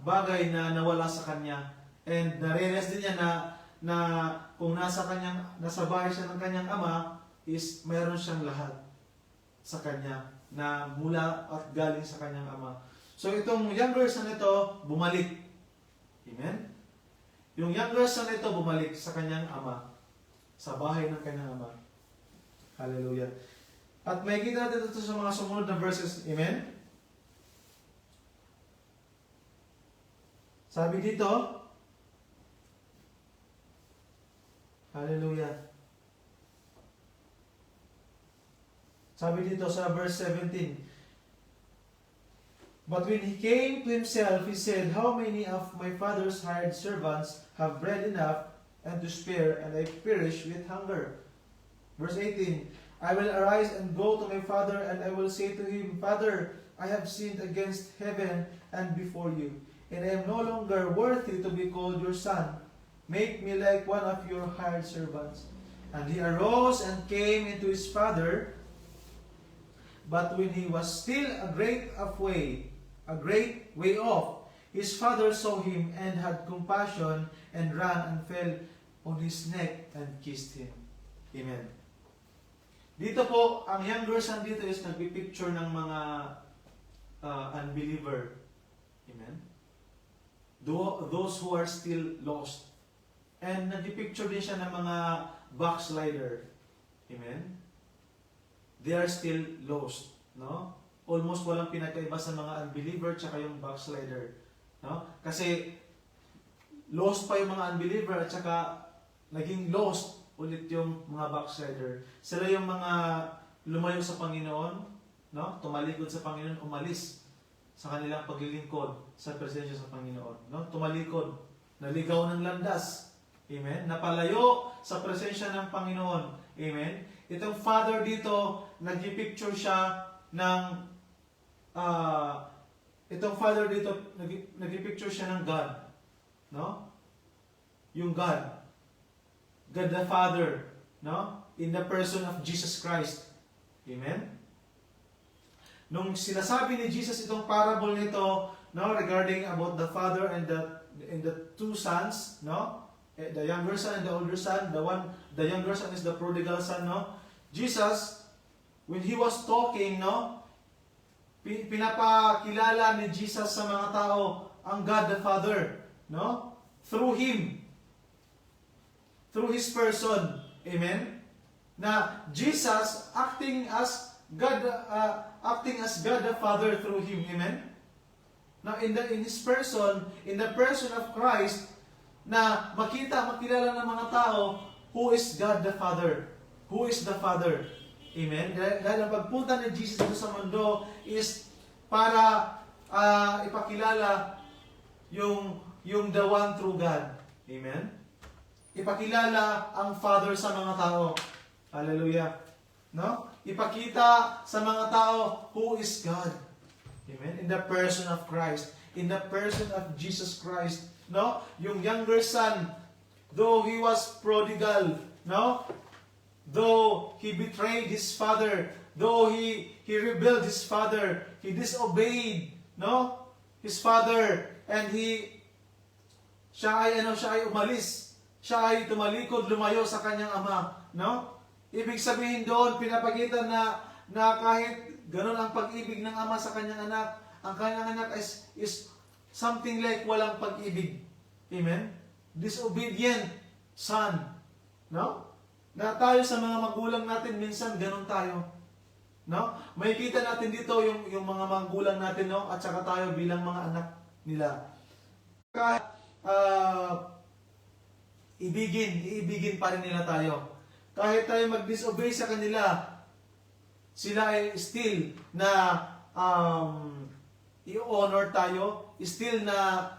bagay na nawala sa kanya. And na-realize din niya na kung nasa bahay siya ng kanyang ama, is mayroon siyang lahat sa kanya na mula at galing sa kanyang ama. So itong younger son nito bumalik. Amen? Yung younger son nito bumalik sa kanyang ama, sa bahay ng kanyang ama. Hallelujah. At may kita natin ito sa mga sumunod na verses. Amen? Sabi dito, hallelujah. Sabi dito sa verse 17, but when he came to himself, he said, how many of my father's hired servants have bread enough and to spare, and I perish with hunger? Verse 18, I will arise and go to my father, and I will say to him, Father, I have sinned against heaven and before you, and I am no longer worthy to be called your son. Make me like one of your hired servants. And he arose and came into his father. But when he was still a great way off, his father saw him and had compassion and ran and fell on his neck and kissed him. Amen. Dito po, ang younger son dito is nagpipicture ng mga unbeliever. Amen. Those who are still lost. And nagpipicture din siya ng mga backslider. Amen. They are still lost, no? Almost walang pinagkaiba sa mga unbeliever tsaka yung backslider, no? Kasi lost pa yung mga unbeliever at tsaka naging lost ulit yung mga backslider. Sila yung mga lumayo sa Panginoon, no? Tumalikod sa Panginoon, umalis sa kanilang paglilingkod sa presensya sa Panginoon, no? Tumalikod, naligaw ng landas. Amen? Napalayo sa presensya ng Panginoon. Amen? Itong father dito, nag-picture siya ng nag-picture siya ng God. No? Yung God. God the Father. No? In the person of Jesus Christ. Amen? Nung sinasabi ni Jesus itong parable nito, no, regarding about the father and the two sons, no? The younger son and the older son, the younger son is the prodigal son, no? Jesus, when he was talking, no, pinapakilala ni Jesus sa mga tao ang God the Father, no? Through him, through his person, amen? Na Jesus acting as God the Father through him, amen? Now in his person, in the person of Christ, na makilala ng mga tao who is God the Father. Who is the Father? Amen? Dahil ang pagpunta ni Jesus dito sa mundo is para ipakilala yung the one true God. Amen? Ipakilala ang Father sa mga tao. Hallelujah. No? Ipakita sa mga tao who is God. Amen? In the person of Christ. In the person of Jesus Christ. No? Yung younger son, though he was prodigal, no? Though he betrayed his father, though he rebelled his father, he disobeyed, no? His father, and siya ay umalis. Siya ay tumalikod, lumayo sa kanyang ama, no? Ibig sabihin doon, pinapakita na kahit ganun ang pag-ibig ng ama sa kanyang anak, ang kanyang anak is something like walang pag-ibig. Amen? Disobedient son. No? Na tayo sa mga magulang natin, minsan ganun tayo. No? May kita natin dito yung mga magulang natin, no? At saka tayo bilang mga anak nila. Kahit iibigin pa rin nila tayo. Kahit tayo mag-disobey sa kanila, sila ay still na i-honor tayo, still na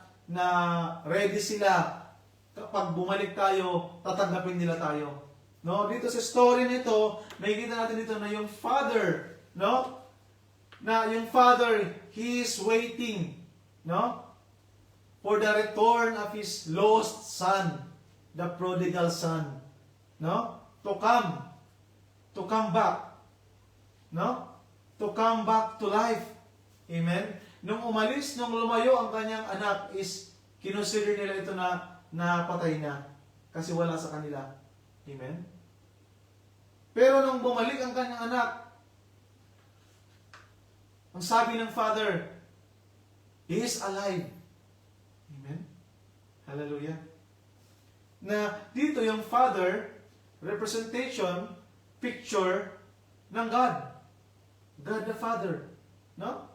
ready sila kapag bumalik tayo, tatanggapin nila tayo. No, dito sa story nito, makikita natin dito na yung father, no? Na yung father, he is waiting, no? For the return of his lost son, the prodigal son, no? To come back, no? To come back to life. Amen? Nung umalis, nung lumayo ang kanyang anak is, kinonsider nila ito na patay na. Kasi wala sa kanila. Amen? Pero nung bumalik ang kanyang anak, ang sabi ng father, he is alive. Amen? Hallelujah. Na dito yung father, representation, picture ng God. God the Father. No?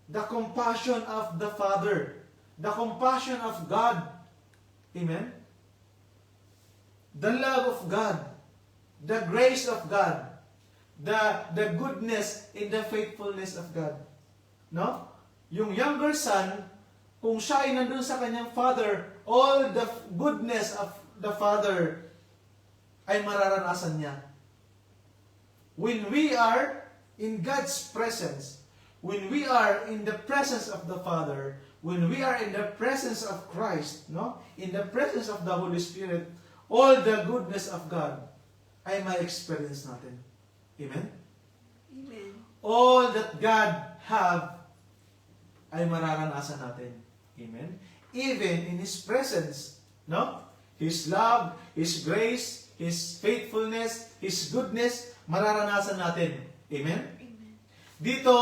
The compassion of the Father. The compassion of God. Amen? The love of God. The grace of God. The goodness in the faithfulness of God. No? Yung younger son, kung siya ay nandun sa kanyang father, all the goodness of the father ay mararanasan niya. When we are in God's presence, when we are in the presence of the Father, when we are in the presence of Christ, no? In the presence of the Holy Spirit, all the goodness of God ay ma-experience natin. Amen? Amen. All that God have ay mararanasan natin. Amen? Even in His presence, no? His love, His grace, His faithfulness, His goodness, mararanasan natin. Amen? Amen. Dito,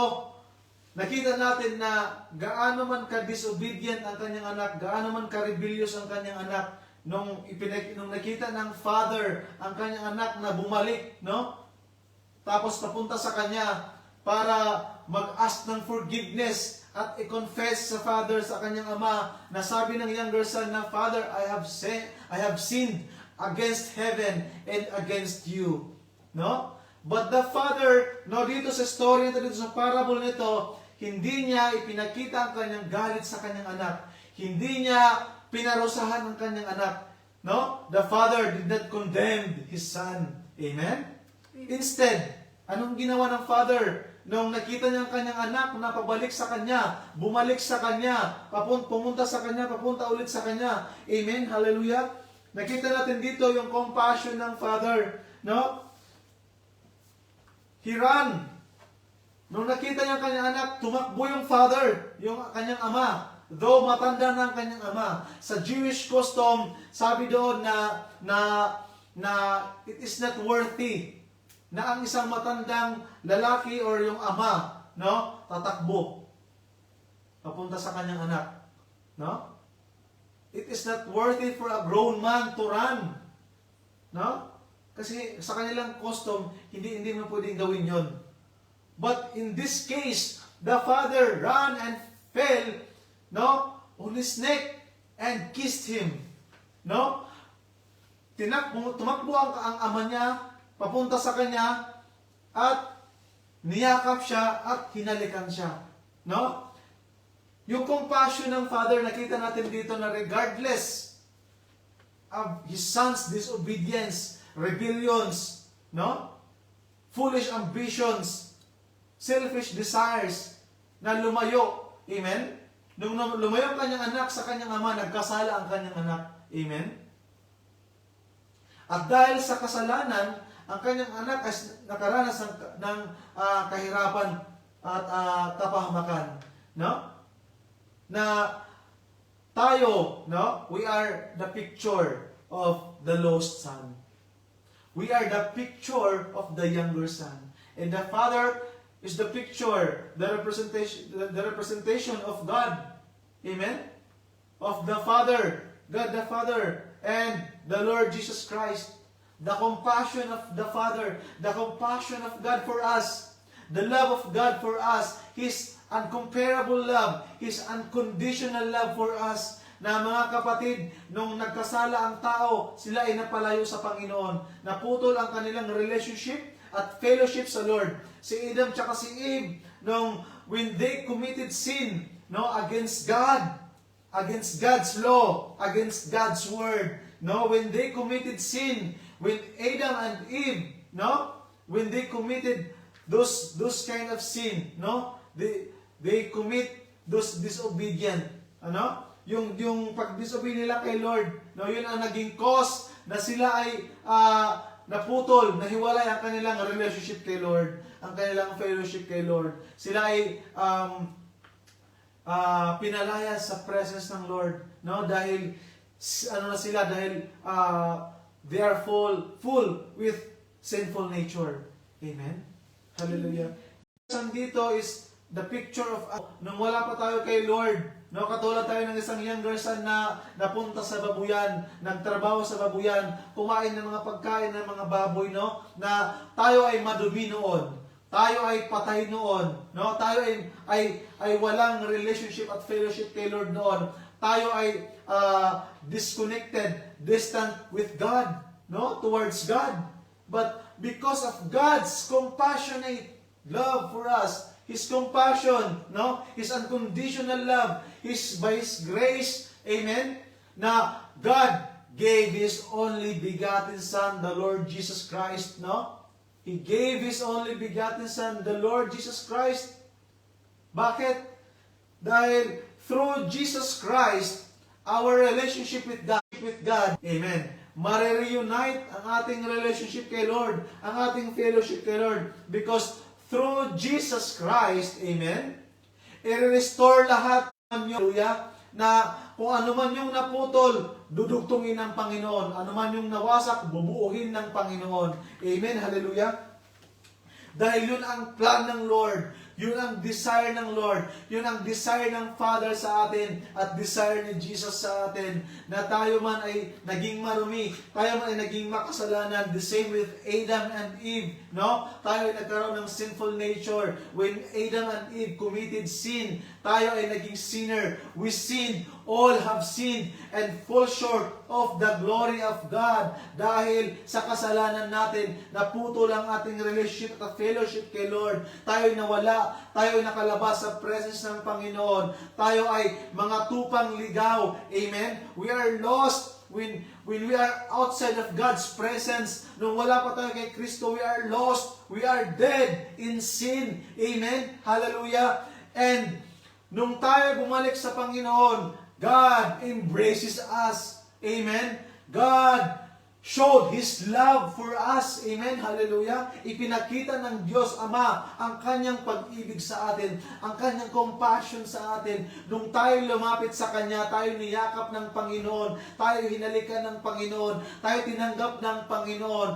nakita natin na gaano man ka-disobedient ang kanyang anak, gaano man ka-rebellious ang kanyang anak, nung nakita ng father ang kanyang anak na bumalik, no? Tapos papunta sa kanya para mag-ask ng forgiveness at i-confess sa father, sa kanyang ama, na sabi ng younger son na, Father, I have sinned against heaven and against you. No? But the father, no, dito sa story nito, dito sa parable nito, hindi niya ipinakita ang kanyang galit sa kanyang anak. Hindi niya pinarusahan ang kanyang anak. No? The father did not condemn his son. Amen? Instead, anong ginawa ng father? Nung nakita niya ang kanyang anak na pabalik sa kanya, bumalik sa kanya, pumunta sa kanya, papunta ulit sa kanya. Amen? Hallelujah? Nakita natin dito yung compassion ng father. No? He ran. Nung nakita niya ang kanyang anak, tumakbo yung father, yung kanyang ama. Though matanda na ang kanyang ama. Sa Jewish custom, sabi doon na it is not worthy na ang isang matandang lalaki or yung ama, no, tatakbo papunta sa kanyang anak. No? It is not worthy for a grown man to run. No? Kasi sa kanilang custom, hindi mo pwedeng gawin yon. But in this case, the father ran and fell, no, on his neck and kissed him. No? Tumakbo ang ama niya papunta sa kanya at niyakap siya at hinalikan siya. No? Yung compassion ng father, nakita natin dito na regardless of his son's disobedience, rebellions, no? Foolish ambitions, selfish desires, na lumayo. Amen? Nung lumayo ang kanyang anak sa kanyang ama, nagkasala ang kanyang anak. Amen? At dahil sa kasalanan, ang kanyang anak ay nakaranas ng kahirapan at kapahamakan. No? Na tayo, no? We are the picture of the lost son. We are the picture of the younger son. And the father is the picture, the representation of God. Amen? Of the Father, God the Father, and the Lord Jesus Christ. The compassion of the Father, the compassion of God for us, the love of God for us, His uncomparable love, His unconditional love for us, na mga kapatid, nung nagkasala ang tao, sila ay napalayo sa Panginoon. Naputol ang kanilang relationship at fellowship sa Lord. Si Adam tsaka si Eve, when they committed sin, no, against God, against God's law, against God's word, no, when they committed sin, when Adam and Eve, no, when they committed those kind of sin, no, they commit those disobedient, ano, yung pag-disobey nila kay Lord, no, yun ang naging cause na sila ay naputol, nahiwalay ang kanilang relationship kay Lord, ang kanilang fellowship kay Lord. Sila ay pinalaya sa presence ng Lord, no, dahil they are full with sinful nature. Amen. Hallelujah. Dito is the picture of nung wala pa tayo kay Lord, no, katulad tayo ng isang younger son na napunta sa babuyan, nagtrabaho sa babuyan, kumain ng mga pagkain ng mga baboy, no, na tayo ay madumi noon. Tayo ay patay noon, no? Tayo ay walang relationship at fellowship kay Lord noon. Tayo ay disconnected, distant with God, no? Towards God. But because of God's compassionate love for us, His compassion, no? His unconditional love, by His grace, amen, na God gave His only begotten Son, the Lord Jesus Christ, no? He gave His only begotten Son, the Lord Jesus Christ. Bakit? Dahil through Jesus Christ, our relationship with God, amen, mare-reunite ang ating relationship kay Lord, ang ating fellowship kay Lord, because through Jesus Christ, amen, i-restore lahat ng hallelujah, na kung ano man yung naputol, dudugtungin ng Panginoon. Ano man yung nawasak, bubuuhin ng Panginoon. Amen, hallelujah. Dahil yun ang plan ng Lord. Yun ang desire ng Lord. Yun ang desire ng Father sa atin at desire ni Jesus sa atin na tayo man ay naging marumi, tayo man ay naging makasalanan, the same with Adam and Eve, no? Tayo ay nagkaroon ng sinful nature. When Adam and Eve committed sin, tayo ay naging sinner. We sinned, all have sinned and fall short of the glory of God. Dahil sa kasalanan natin, naputol ang ating relationship at fellowship kay Lord. Tayo ay nawala, tayo ay nakalabas sa presence ng Panginoon. Tayo ay mga tupang ligaw. Amen? We are lost when we are outside of God's presence. Nung wala pa tayo kay Kristo, we are lost. We are dead in sin. Amen? Hallelujah. And nung tayo bumalik sa Panginoon, God embraces us. Amen? God showed His love for us. Amen? Hallelujah. Ipinakita ng Diyos Ama ang kanyang pag-ibig sa atin, ang kanyang compassion sa atin. Nung tayo lumapit sa Kanya, tayo niyakap ng Panginoon, tayo hinalikan ng Panginoon, tayo tinanggap ng Panginoon.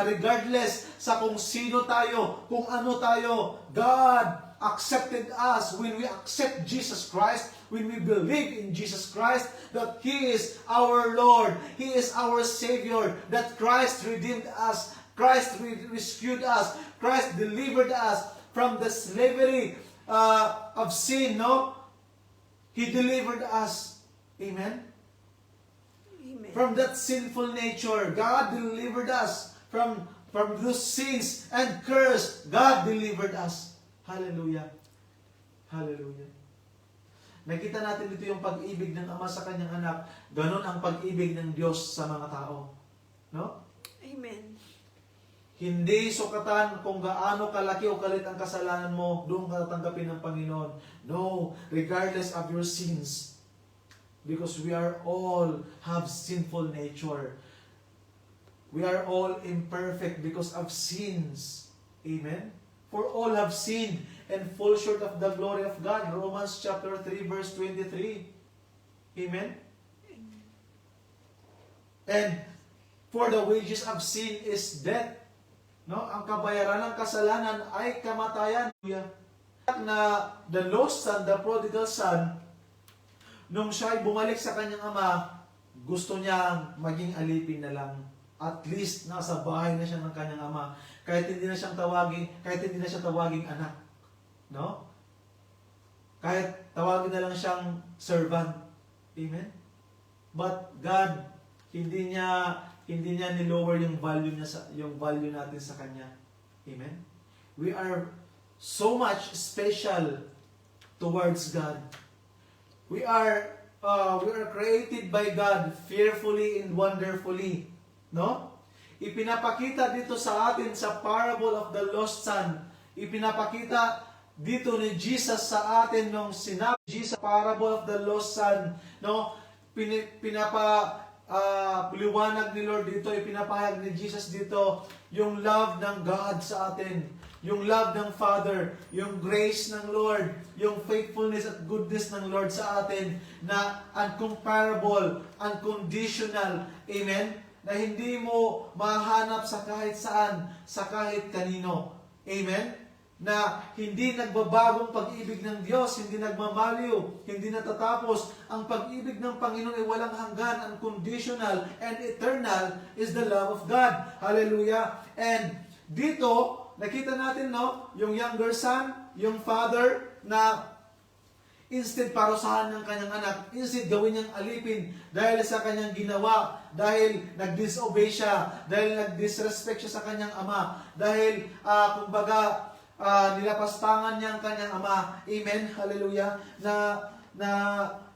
Regardless sa kung sino tayo, kung ano tayo, God accepted us when we accept Jesus Christ, when we believe in Jesus Christ, that He is our Lord, He is our Savior, that Christ redeemed us, Christ rescued us, Christ delivered us from the slavery of sin, no? He delivered us. Amen? Amen. From that sinful nature, God delivered us from those sins and curse. God delivered us. Hallelujah. Hallelujah. Nakita natin dito yung pag-ibig ng Ama sa kanyang anak. Ganon ang pag-ibig ng Diyos sa mga tao. No? Amen. Hindi sukatan kung gaano kalaki o kalit ang kasalanan mo, doon ka tatanggapin ng Panginoon. No, regardless of your sins. Because we are all have sinful nature. We are all imperfect because of sins. Amen? For all have sinned and fall short of the glory of God. Romans chapter 3 verse 23. Amen? And for the wages of sin is death. No? Ang kabayaran ng kasalanan ay kamatayan. Na the lost son, the prodigal son, nung siya ay bumalik sa kanyang ama, gusto niya maging alipin na lang. At least nasa bahay na siya ng kanyang ama. Kahit hindi na siya tawaging anak. No? Kahit tawagin na lang siyang servant. Amen? But God, hindi niya nilower yung value natin sa kanya. Amen? We are so much special towards God. We are created by God fearfully and wonderfully. No? ipinapakita dito sa atin sa parable of the lost son. Ipinapakita dito ni Jesus sa atin nung sinabi Jesus parable of the lost son, no? Liwanag ni Lord dito, ipinapahayag ni Jesus dito yung love ng God sa atin, yung love ng Father, yung grace ng Lord, yung faithfulness at goodness ng Lord sa atin na uncomparable, unconditional, amen? Na hindi mo mahanap sa kahit saan, sa kahit kanino, amen? Na hindi nagbabagong pag-ibig ng Diyos, hindi nagmamaliw, hindi natatapos. Ang pag-ibig ng Panginoon ay walang hanggan, unconditional, and eternal is the love of God. Hallelujah! And dito, nakita natin, no, yung younger son, yung father, na instead parusahan ng kanyang anak, instead gawin niyang alipin dahil sa kanyang ginawa, dahil nag-disobey siya, dahil nag-disrespect siya sa kanyang ama, dahil, nilapastangan niya ang kanyang ama. Amen? Hallelujah. Na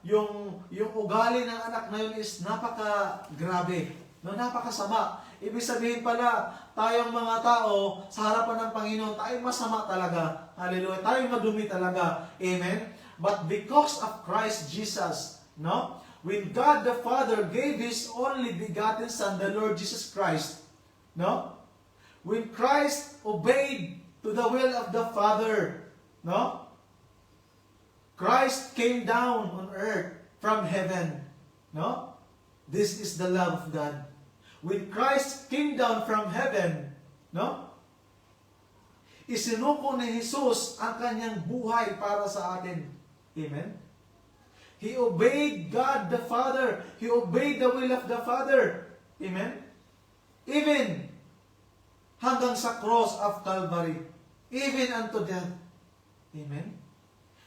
yung ugali ng anak na yun is napaka-grabe. No, napakasama. Ibig sabihin pala, tayong mga tao sa harapan ng Panginoon, tayo masama talaga. Hallelujah. Tayo madumi talaga. Amen? But because of Christ Jesus, no? When God the Father gave His only begotten Son, the Lord Jesus Christ, no? When Christ obeyed to the will of the Father, no? Christ came down on earth from heaven, no? This is the love of God. When Christ came down from heaven, no? Isinuko ni Jesus ang kanyang buhay para sa atin. Amen? He obeyed God the Father. He obeyed the will of the Father. Amen? Even hanggang sa cross of Calvary. Even unto death. Amen?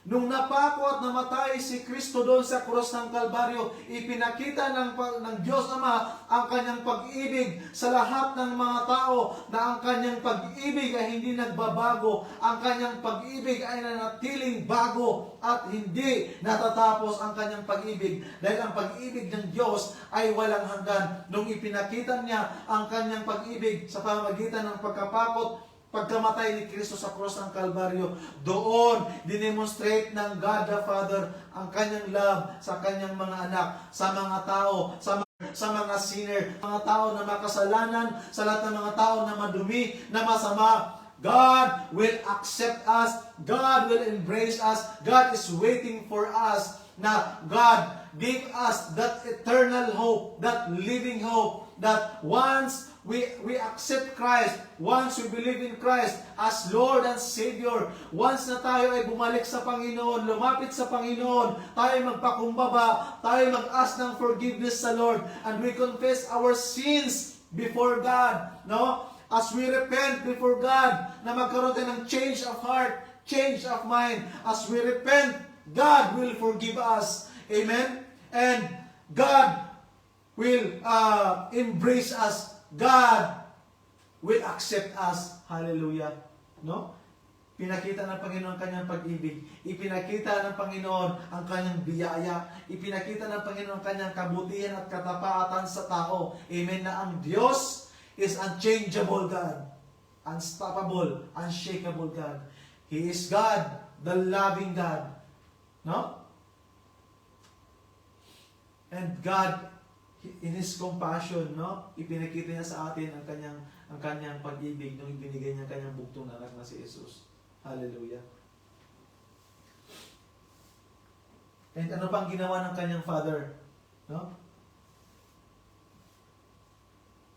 Nung napako at namatay si Kristo doon sa cross ng Kalbaryo, ipinakita ng Diyos Ama ang kanyang pag-ibig sa lahat ng mga tao, na ang kanyang pag-ibig ay hindi nagbabago, ang kanyang pag-ibig ay nanatiling bago at hindi natatapos ang kanyang pag-ibig. Dahil ang pag-ibig ng Diyos ay walang hanggan. Nung ipinakita niya ang kanyang pag-ibig sa pamamagitan ng pagkamatay ni Kristo sa cross ng Kalbaryo, doon dinemonstrate ng God the Father ang kanyang love sa kanyang mga anak, sa mga tao, sa mga sinner, mga tao na makasalanan, sa lahat ng mga tao na madumi, na masama. God will accept us. God will embrace us. God is waiting for us, na God give us that eternal hope, that living hope, that once we accept Christ, once we believe in Christ as Lord and Savior, once na tayo ay bumalik sa Panginoon, lumapit sa Panginoon, tayo magpakumbaba, tayo mag-ask ng forgiveness sa Lord, and we confess our sins before God, no? As we repent before God, na magkaroon tayo ng change of heart, change of mind. As we repent, God will forgive us. Amen? And God will embrace us. God will accept us. Hallelujah. No? Pinakita ng Panginoon ang kanyang pag-ibig. Ipinakita ng Panginoon ang kanyang biyaya. Ipinakita ng Panginoon ang kanyang kabutihan at katapatan sa tao. Amen, na ang Diyos is unchangeable God. Unstoppable, unshakable God. He is God, the loving God. No? And God, in His compassion, no, ipinakita niya sa atin ang kanyang pag-ibig nung ibinigay niya ang kanyang buktong anak na si Jesus. Hallelujah. And ano pang ginawa ng kanyang Father? No?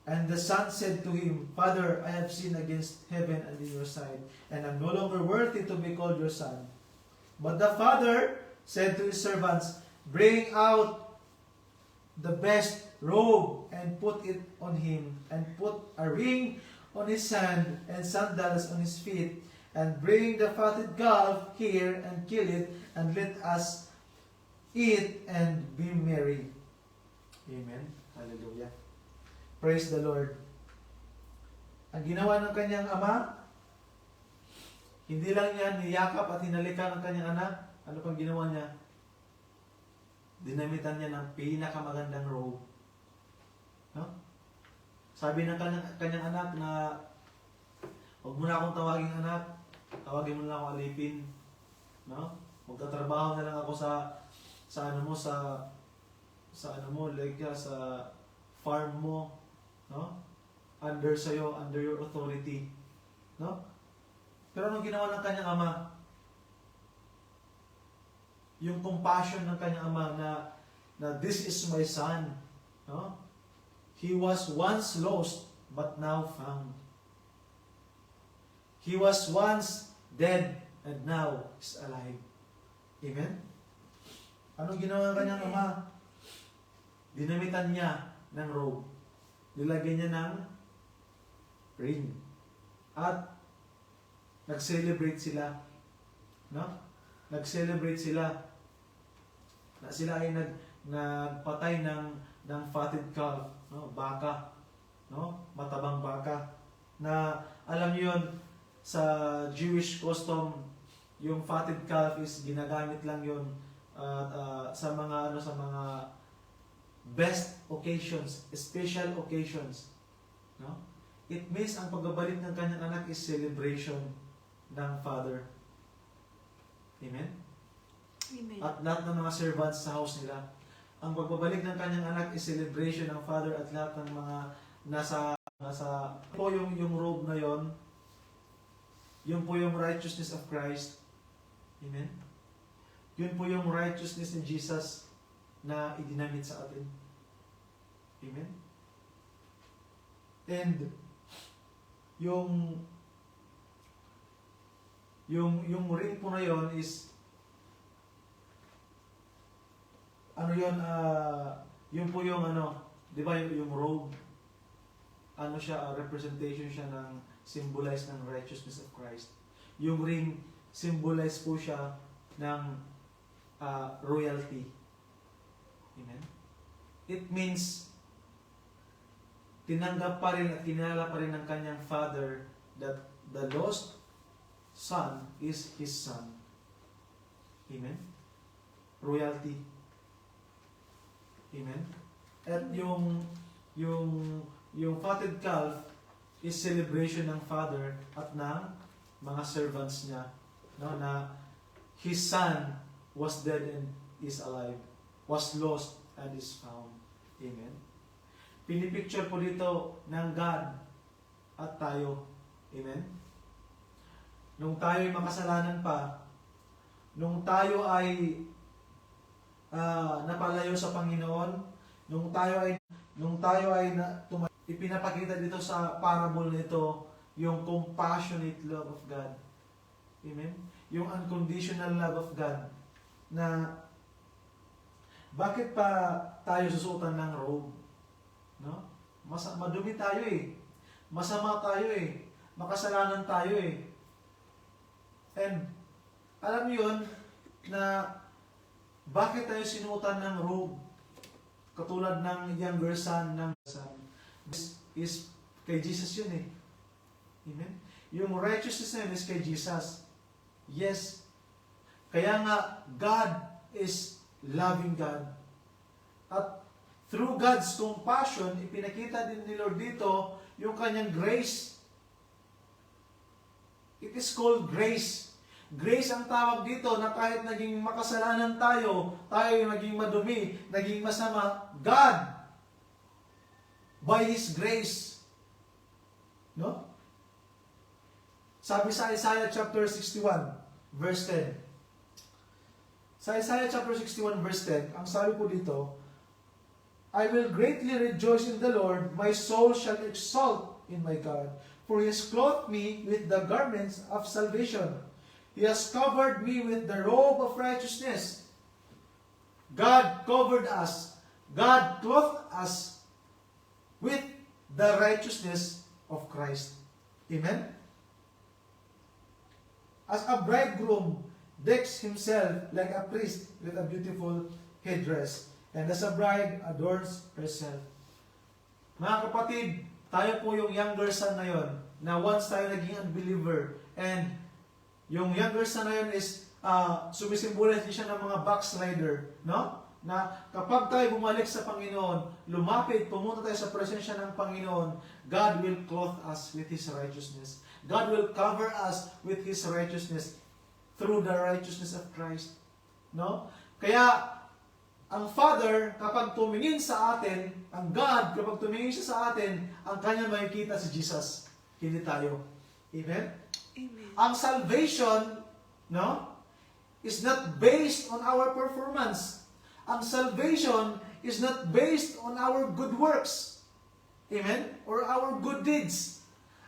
And the Son said to Him, Father, I have sinned against heaven and in your sight, and I'm no longer worthy to be called your son. But the Father said to His servants, bring out the best robe and put it on him, and put a ring on his hand and sandals on his feet, and bring the fatted calf here and kill it, and let us eat and be merry. Amen. Hallelujah. Praise the Lord. Ang ginawa ng kanyang ama, hindi lang niya niyakap at hinalikan ang kanyang anak. Ano pang ginawa niya? Dinamitan niya ng pinakamagandang robe. No? Sabi ng kanyang anak na, huwag mo na akong tawaging anak, tawagin mo na akong alipin. No? Magtatrabaho na lang ako sa farm mo, no? Under your authority, no? Pero anong ginawa ng kanyang ama? Yung compassion ng kanyang ama na this is my son, no? He was once lost but now found. He was once dead and now is alive. Amen? Anong ginawa ng kanyang ama? Dinamitan niya ng robe. Nilagyan niya ng ring. At nag-celebrate sila. No? Nag-celebrate sila. Na sila ay nagpatay ng fatted calf, no? Baka, no? Matabang baka. Na alam niyo yun, sa Jewish custom, yung fatted calf is ginagamit lang yun sa mga best occasions, special occasions, no? It means ang pagbabalik ng kanyang anak is celebration ng father. Amen? Amen. At lahat ng mga servants sa house nila. Ang pagbabalik ng kanyang anak is celebration ng father at lahat ng mga nasa po yung robe na yon. Yun po yung righteousness of Christ. Amen? Yun po yung righteousness ni Jesus na idinamit sa atin. Amen? And yung ring po na yon is yun po yung di ba yung robe, siya, representation siya ng symbolize ng righteousness of Christ. Yung ring symbolize po siya ng royalty. Amen? It means tinanggap pa rin at kinala pa rin ng kanyang father that the lost son is his son. Amen? Royalty. Amen? At yung fatted calf is celebration ng father at ng mga servants niya, no, na his son was dead and is alive, was lost and is found. Amen? Pinipicture po dito ng God at tayo. Amen? Nung tayo ay makasalanan pa, nung tayo ay napalayo sa Panginoon, nung tayo ay ipinapakita dito sa parable nito yung compassionate love of God. Amen? Yung unconditional love of God na bakit pa tayo susuotan ng robe? No? Madumi tayo eh. Masama tayo eh. Makasalanan tayo eh. And alam niyo yun na bakit tayo sinuotan ng robe? Katulad ng younger son ng son. This is kay Jesus yun eh. Amen? Yung righteousness na yun is kay Jesus. Yes. Kaya nga, God is loving God. At through God's compassion, ipinakita din ni Lord dito yung kanyang grace. It is called grace. Grace ang tawag dito na kahit naging makasalanan tayo naging madumi, naging masama, God, by His grace. No? Sabi sa Isaiah chapter 61, verse 10. Sa Isaiah chapter 61, verse 10, ang sabi po dito, I will greatly rejoice in the Lord, my soul shall exult in my God, for He has clothed me with the garments of salvation. He has covered me with the robe of righteousness. God covered us. God clothed us with the righteousness of Christ. Amen? As a bridegroom decks himself like a priest with a beautiful headdress, and as a bride adorns herself. Mga kapatid, tayo po yung younger son na yon, na once tayo naging unbeliever, and yung younger son na yun is sumisimbolize siya ng mga backslider, no? na kapag tayo bumalik sa Panginoon, lumapit, pumunta tayo sa presensya ng Panginoon, God will clothe us with His righteousness. God will cover us with His righteousness through the righteousness of Christ. No? Kaya, ang Father, kapag tumingin sa atin, ang God, kapag tumingin siya sa atin, ang kanya makikita si Jesus. Hindi tayo. Amen? Amen. Ang salvation, no, is not based on our performance. Ang salvation is not based on our good works. Amen? Or our good deeds.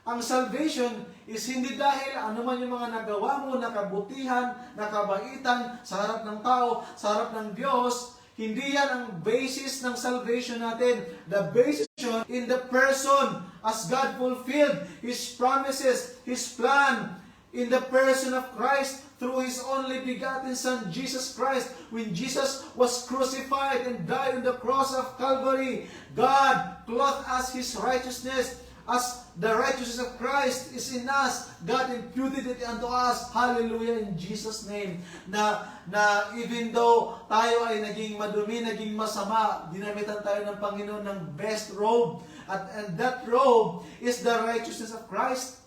Ang salvation is hindi dahil ano man yung mga nagawa mo, nakabutihan, nakabaitan, sa harap ng tao, sa harap ng Diyos. Hindi yan ang basis ng salvation natin. The basis in the person as God fulfilled His promises, His plan in the person of Christ through His only begotten Son, Jesus Christ. When Jesus was crucified and died on the cross of Calvary, God clothed us His righteousness. As the righteousness of Christ is in us, God imputed it unto us. Hallelujah, in Jesus' name. Na even though tayo ay naging madumi, naging masama, dinamitan tayo ng Panginoon ng best robe. And that robe is the righteousness of Christ.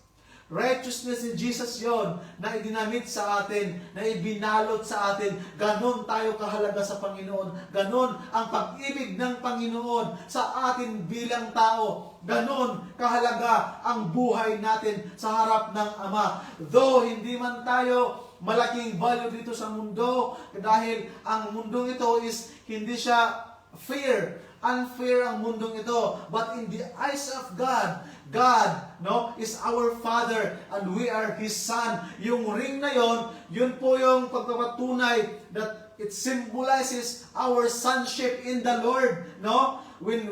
Righteousness ni Jesus yon na idinamit sa atin, na ibinalot sa atin. Ganon tayo kahalaga sa Panginoon. Ganon ang pag-ibig ng Panginoon sa atin bilang tao. Ganon kahalaga ang buhay natin sa harap ng Ama. Though hindi man tayo malaking value dito sa mundo, dahil ang mundong ito is hindi siya fair. Unfair ang mundong ito. But in the eyes of God, God, no, is our Father and we are His Son. Yung ring na yon, yun po yung pagpapatunay that it symbolizes our sonship in the Lord, no? When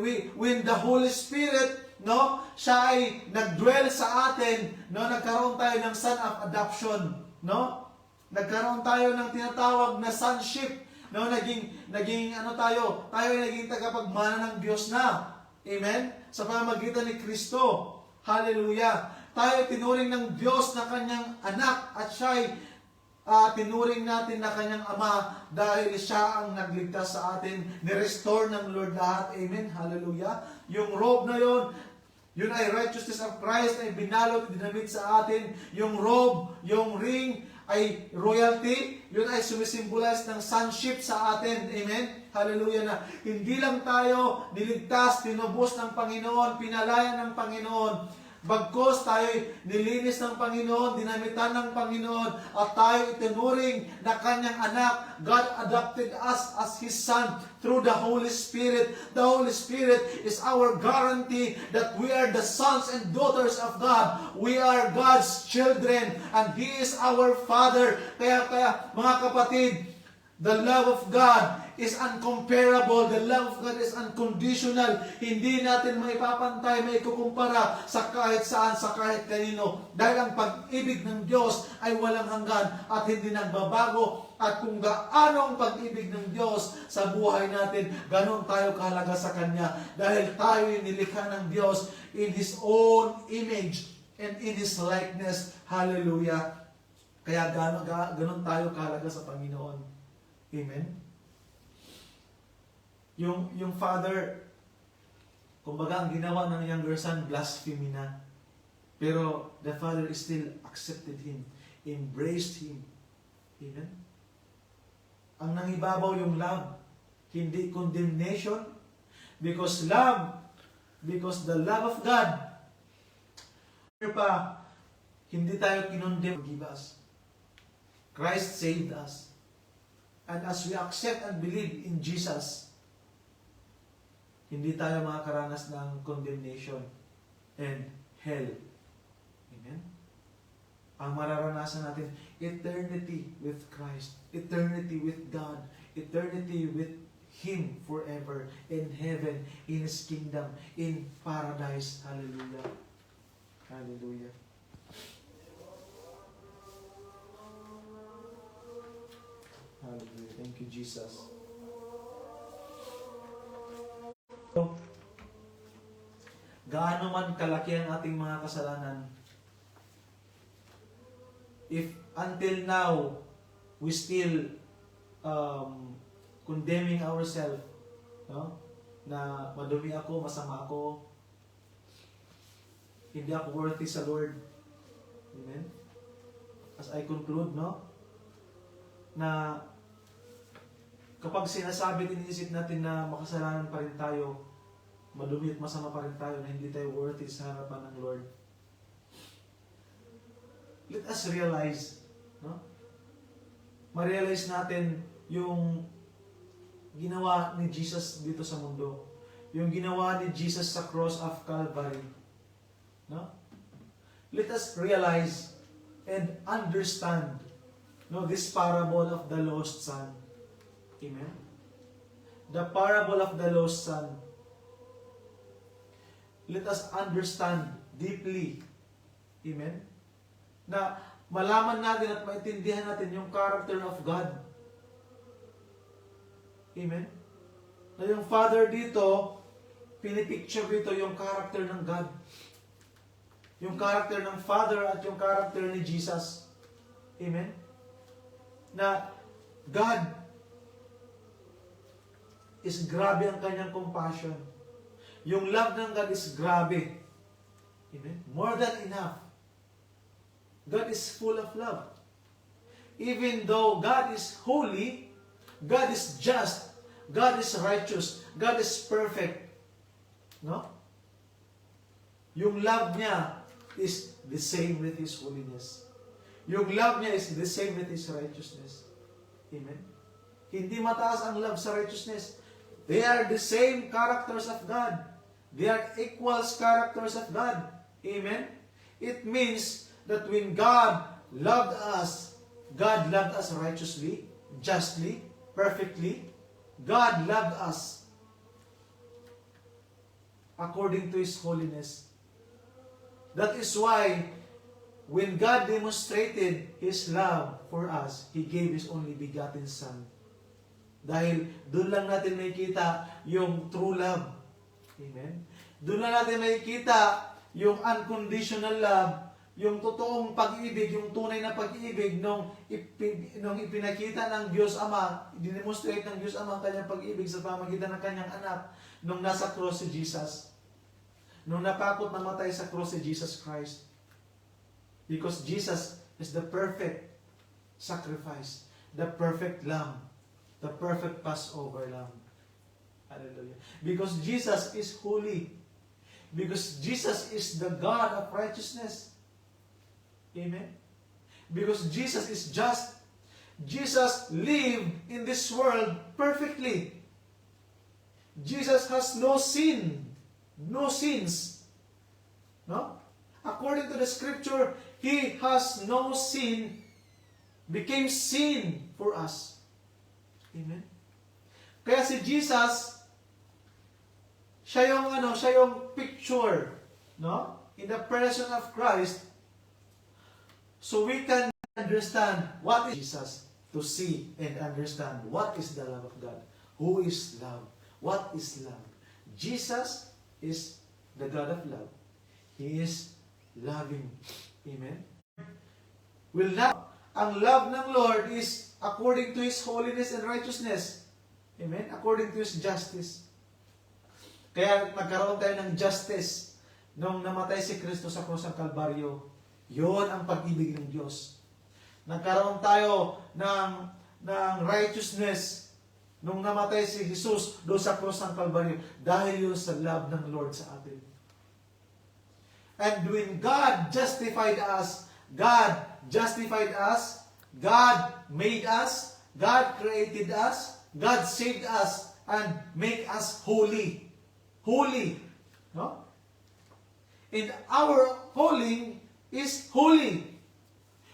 the Holy Spirit, no, siya ay nagdwell sa atin, no, nagkaroon tayo ng son of adoption, no? Nagkaroon tayo ng tinatawag na sonship, no, naging ano tayo ay naging tagapagmana ng Diyos na. Amen? Sa pamamagitan ni Kristo. Hallelujah. Tayo tinuring ng Diyos na kanyang anak at siya ay tinuring natin na kanyang ama dahil siya ang nagligtas sa atin. Ni-restore ng Lord lahat. Amen? Hallelujah. Yung robe na yun ay righteousness of Christ ay binalot, dinamit sa atin. Yung robe, yung ring ay royalty. Yun ay sumisimbolize ng sonship sa atin. Amen? Hallelujah na. Hindi lang tayo niligtas, tinubos ng Panginoon, pinalaya ng Panginoon. Bagkos tayo'y nilinis ng Panginoon, dinamitan ng Panginoon, at tayo itinuring na kanyang anak. God adopted us as His Son through the Holy Spirit. The Holy Spirit is our guarantee that we are the sons and daughters of God. We are God's children and He is our Father. Kaya mga kapatid, the love of God is uncomparable. The love of God is unconditional. Hindi natin maipapantay, maikukumpara sa kahit saan, sa kahit kanino. Dahil ang pag-ibig ng Diyos ay walang hanggan at hindi nagbabago. At kung gaano ang pag-ibig ng Diyos sa buhay natin, ganon tayo kahalaga sa Kanya. Dahil tayo nilikha ng Diyos in His own image and in His likeness. Hallelujah. Kaya ganon tayo kahalaga sa Panginoon. Amen? Yung father, kumbaga ang ginawa ng younger son, blasphemy na. Pero the father still accepted him, embraced him. Amen? Ang nangibabaw yung love, hindi condemnation. Because the love of God, hindi tayo kinondemn, give us. Christ saved us. And as we accept and believe in Jesus, hindi tayo makakaranas ng condemnation and hell. Amen? Ang mararanasan natin, eternity with Christ, eternity with God, eternity with Him forever, in heaven, in His kingdom, in paradise. Hallelujah. Hallelujah. Hallelujah. Thank you, Jesus. Gaano man kalaki ang ating mga kasalanan, if until now we still condemning ourselves, no? Na madumi ako, masama ako, hindi ako worthy sa Lord. Amen? As I conclude, no? Na kapag sinasabi at iniisip natin na makasalanan pa rin tayo, madumi at masama pa rin tayo, na hindi tayo worthy sa harapan ng Lord, let us realize, no? Ma-realize natin yung ginawa ni Jesus dito sa mundo. Yung ginawa ni Jesus sa cross of Calvary. No? Let us realize and understand, no, this parable of the lost son. Amen? The parable of the lost son. Let us understand deeply. Amen? Na malaman natin at maintindihan natin yung character of God. Amen? Na yung Father dito, pinipicture dito yung character ng God. Yung character ng Father at yung character ni Jesus. Amen? Na God is grabe ang kanyang compassion. Yung love ng God is grabe. Amen? More than enough. God is full of love. Even though God is holy, God is just, God is righteous, God is perfect. No? Yung love niya is the same with His holiness. Yung love niya is the same with His righteousness. Amen? Hindi mataas ang love sa righteousness. They are the same characters of God. They are equals characters of God. Amen? It means that when God loved us righteously, justly, perfectly. God loved us according to His holiness. That is why when God demonstrated His love for us, He gave His only begotten Son. Dahil doon lang natin makikita yung true love. Amen? Doon lang natin makikita yung unconditional love, yung totoong pag-ibig, yung tunay na pag-ibig nung ipinakita ng Diyos Ama, dinemonstrate ng Diyos Ama ang kanyang pag-ibig sa pamamagitan ng kanyang anak nung nasa cross si Jesus. Nung napakot namatay sa cross si Jesus Christ. Because Jesus is the perfect sacrifice, the perfect lamb, the perfect Passover lamb. Hallelujah. Because Jesus is holy. Because Jesus is the God of righteousness. Amen? Because Jesus is just. Jesus lived in this world perfectly. Jesus has no sin. No sins. No? According to the scripture, He has no sin, became sin for us. Amen? Kaya si Jesus, siya yung picture, no? In the person of Christ, so we can understand what is Jesus, to see and understand what is the love of God. Who is love? What is love? Jesus is the God of love. He is loving. Amen? Will not, ang love ng Lord is according to His holiness and righteousness. Amen? According to His justice. Kaya nagkaroon tayo ng justice nung namatay si Kristo sa krus ng Kalbaryo. Yon ang pag-ibig ng Diyos. Nagkaroon tayo ng righteousness nung namatay si Jesus doon sa krus ng Kalbaryo. Dahil yun sa love ng Lord sa atin. And when God justified us, God made us, God created us, God saved us, and make us holy. Holy. No? And our calling is holy.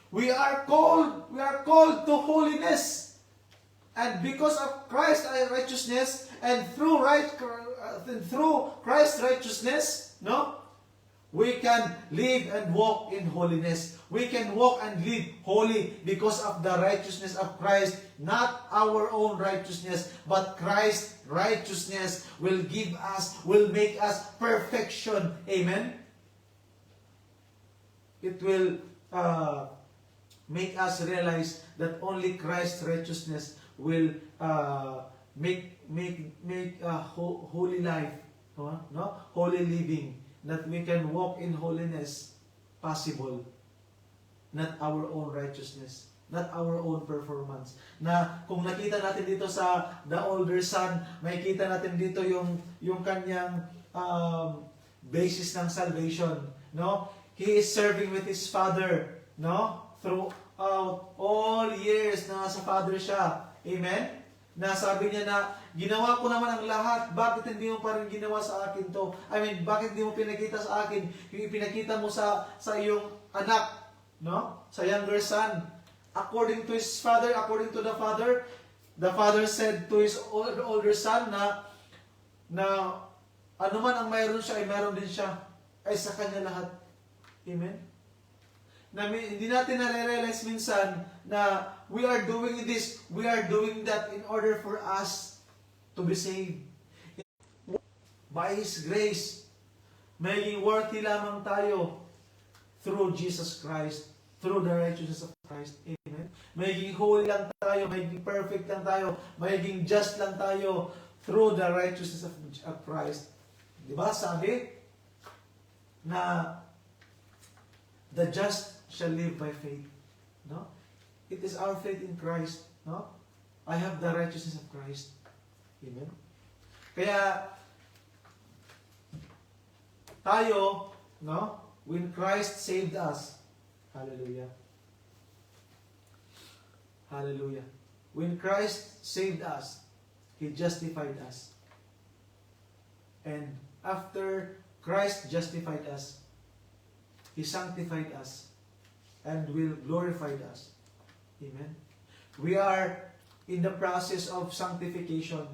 We are called to holiness. And because of Christ's righteousness, and through Christ's righteousness, no? We can live and walk in holiness. We can walk and live holy because of the righteousness of Christ. Not our own righteousness, but Christ's righteousness will make us perfection. Amen? It will make us realize that only Christ's righteousness will make a holy life, no? Holy living, that we can walk in holiness possible. Not our own righteousness, not our own performance. Na kung nakita natin dito sa the older son, makikita natin dito yung kanyang basis ng salvation, no? He is serving with his father, no? Throughout all years na sa father siya. Amen? Na sabi niya na, ginawa ko naman ang lahat, bakit hindi mo pa rin ginawa sa akin to? I mean, bakit hindi mo pinakita sa akin yung ipinakita mo sa iyong anak, no? Sa younger son. According to his father, according to the father said to his older son na ano man ang mayroon siya, ay mayroon din siya, ay sa kanya lahat. Amen? Na hindi natin na-realize minsan na we are doing this, we are doing that in order for us to be saved. By His grace, maging worthy lamang tayo through Jesus Christ, through the righteousness of Christ. Amen? Maging holy lang tayo, maging perfect lang tayo, maging just lang tayo through the righteousness of Christ. Diba? Sabi na the just shall live by faith. No? It is our faith in Christ. No? I have the righteousness of Christ. Amen? Kaya, tayo, no? When Christ saved us, hallelujah. Hallelujah. When Christ saved us, He justified us. And after Christ justified us, He sanctified us and will glorify us. Amen. We are in the process of sanctification.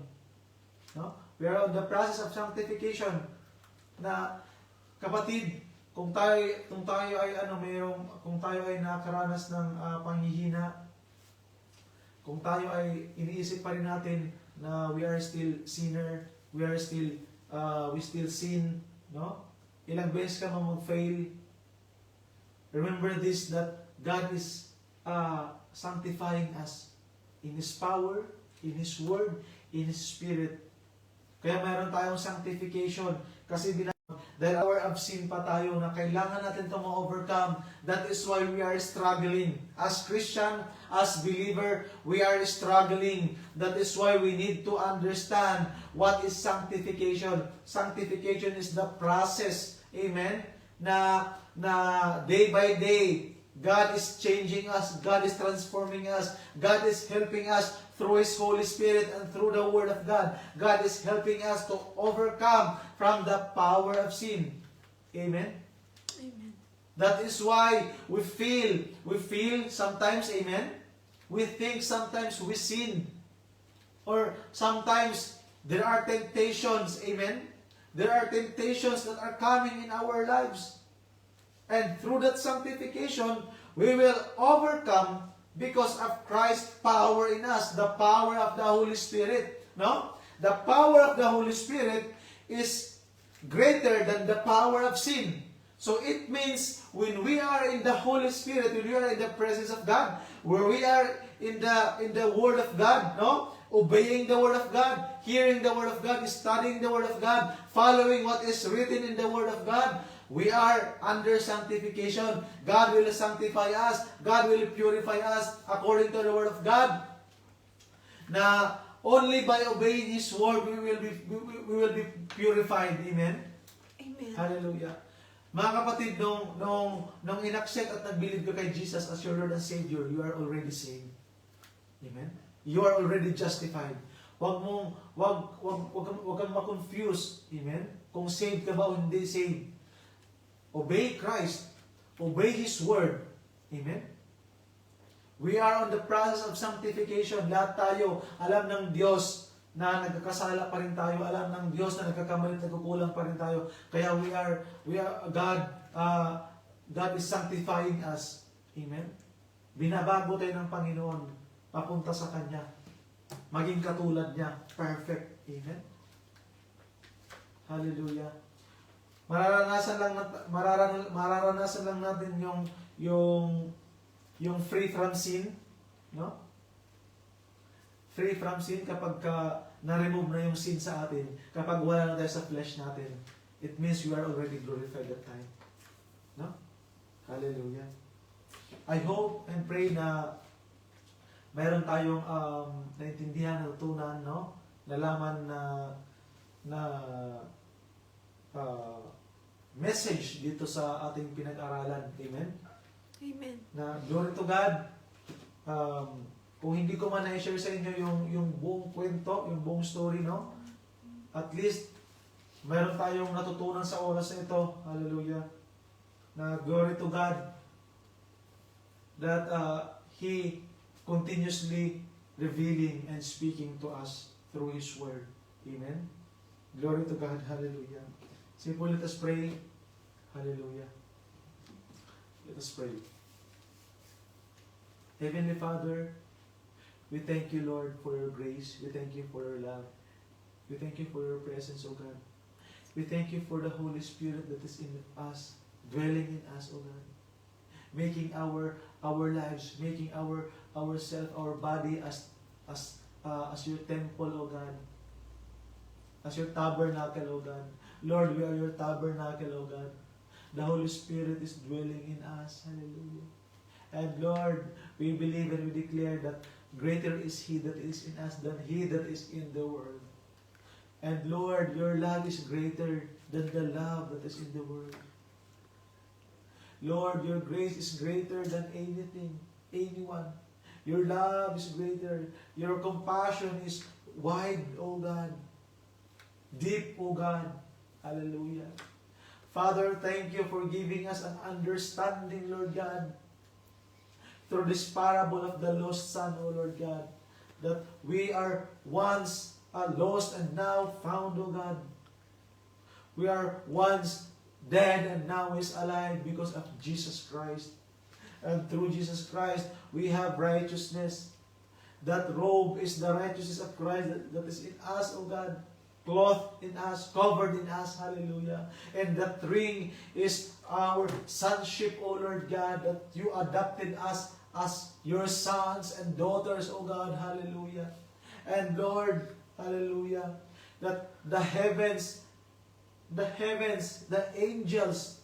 No? We are in the process of sanctification. Na kapatid, kung tayo ay kung tayo ay nakaranas ng panghihina, kung tayo ay iniisip pa rin natin na we are still sinner, we still sin, no? Ilang beses ka mag-fail. Remember this, that God is sanctifying us in His power, in His Word, in His Spirit. Kaya mayroon tayong sanctification kasi dahil hour of sin pa tayo na kailangan natin ito ma-overcome. That is why we are struggling. As Christian, as believer, we are struggling. That is why we need to understand what is sanctification. Sanctification is the process, amen, na day by day, God is changing us, God is transforming us, God is helping us through His Holy Spirit and through the Word of God. God is helping us to overcome from the power of sin. Amen? Amen. That is why we feel sometimes, amen? We think sometimes we sin. Or sometimes there are temptations, amen? There are temptations that are coming in our lives. And through that sanctification, we will overcome because of Christ's power in us, the power of the Holy Spirit. No? The power of the Holy Spirit is greater than the power of sin. So it means when we are in the Holy Spirit, when we are in the presence of God, where we are in the Word of God, no? Obeying the Word of God, hearing the Word of God, studying the Word of God, following what is written in the Word of God, we are under sanctification. God will sanctify us. God will purify us according to the Word of God. Na only by obeying His Word we will be purified. Amen? Amen. Hallelujah. Mga kapatid, nung inaccept at nag-believe ka kay Jesus as your Lord and Savior, you are already saved. Amen? You are already justified. Huwag kang ma-confuse. Amen? Kung saved ka ba o hindi saved. Obey Christ. Obey His Word. Amen? We are on the process of sanctification. Lahat tayo, alam ng Diyos na nagkakasala pa rin tayo. Alam ng Diyos na nagkakamali at nagkukulang pa rin tayo. Kaya God is sanctifying us. Amen? Binabago tayo ng Panginoon papunta sa Kanya. Maging katulad niya. Perfect. Amen? Hallelujah. Mararanasan lang natin yung free from sin, no? Free from sin kapag na-remove na yung sin sa atin, kapag wala na tayo sa flesh natin, it means you are already glorified that time. No? Hallelujah. I hope and pray na mayroon tayong naintindihan, natutunan, no? Nalaman na message dito sa ating pinag-aralan. Amen? Amen. Na glory to God. Kung hindi ko man na-share sa inyo yung buong kwento, yung buong story, no? At least, mayroon tayong natutunan sa oras na ito. Hallelujah. Na glory to God. That He continuously revealing and speaking to us through His Word. Amen? Glory to God. Hallelujah. Simple, let us pray. Hallelujah. Let us pray. Heavenly Father, we thank you, Lord, for your grace. We thank you for your love. We thank you for your presence, O God. We thank you for the Holy Spirit that is in us, dwelling in us, O God. Making our lives, making ourself, our body as your temple, O God. As your tabernacle, O God. Lord, we are your tabernacle, O God. The Holy Spirit is dwelling in us. Hallelujah. And Lord, we believe and we declare that greater is He that is in us than he that is in the world. And Lord, your love is greater than the love that is in the world. Lord, your grace is greater than anything, anyone. Your love is greater. Your compassion is wide, O God. Deep, O God. Hallelujah. Father, thank you for giving us an understanding, Lord God, through this parable of the lost son, O Lord God, that we are once lost and now found, O God. We are once dead and now is alive because of Jesus Christ. And through Jesus Christ, we have righteousness. That robe is the righteousness of Christ that is in us, O God. Clothed in us, covered in us, hallelujah. And that ring is our sonship, O Lord God, that you adopted us as your sons and daughters, O God, hallelujah. And Lord, hallelujah, that the heavens, the angels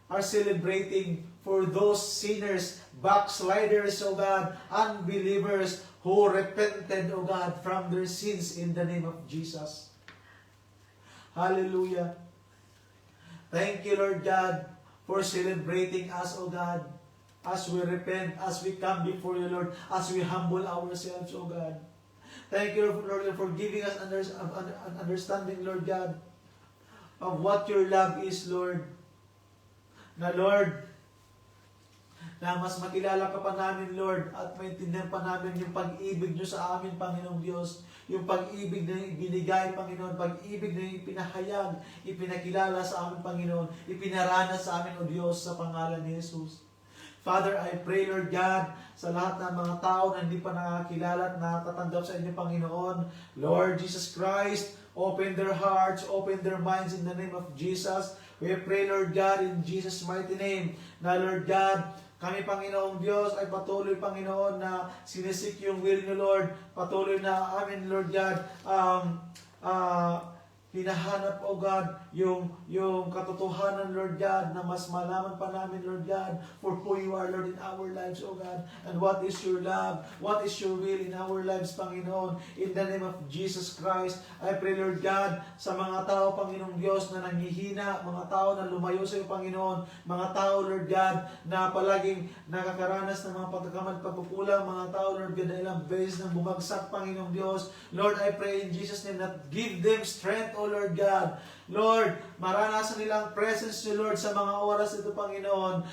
are celebrating for those sinners, backsliders, O God, unbelievers, who repented, O God, from their sins in the name of Jesus. Hallelujah. Thank you, Lord God, for celebrating us, O God, as we repent, as we come before you, Lord, as we humble ourselves, O God. Thank you, Lord, for giving us an understanding, Lord God, of what your love is, Lord. Na, Lord, na mas makilala ka pa namin, Lord, at maintindihan pa namin yung pag-ibig nyo sa amin, Panginoong Diyos. Yung pag-ibig na ibinigay, Panginoon, pag-ibig na ipinahayag, ipinakilala sa amin, Panginoon, ipinaranas sa amin, O Diyos, sa pangalan ni Jesus. Father, I pray, Lord God, sa lahat ng mga tao na hindi pa nakakilala at nakakatanggap sa inyo, Panginoon, Lord Jesus Christ, open their hearts, open their minds in the name of Jesus. We pray, Lord God, in Jesus' mighty name, na Lord God, kami, Panginoong Diyos, ay patuloy, Panginoon, na sinisik yung will niyo, Lord. Patuloy na amin, Lord God, hinahanap, O God, yung katotohanan, Lord God, na mas malaman pa namin, Lord God, for who you are, Lord, in our lives, O God, and what is your love, what is your will in our lives, Panginoon, in the name of Jesus Christ. I pray, Lord God, sa mga tao, Panginoong Diyos, na nanghihina, mga tao na lumayo sa iyo, Panginoon, mga tao, Lord God, na palaging nakakaranas ng mga pagkakamali, pagkukulang, mga tao, Lord God, na ilang beses nang bumagsak, Panginoong Diyos. Lord, I pray in Jesus' name that give them strength, O Lord God. Lord, maranasan nilang presence niyo, Lord, sa mga oras ito, Panginoon.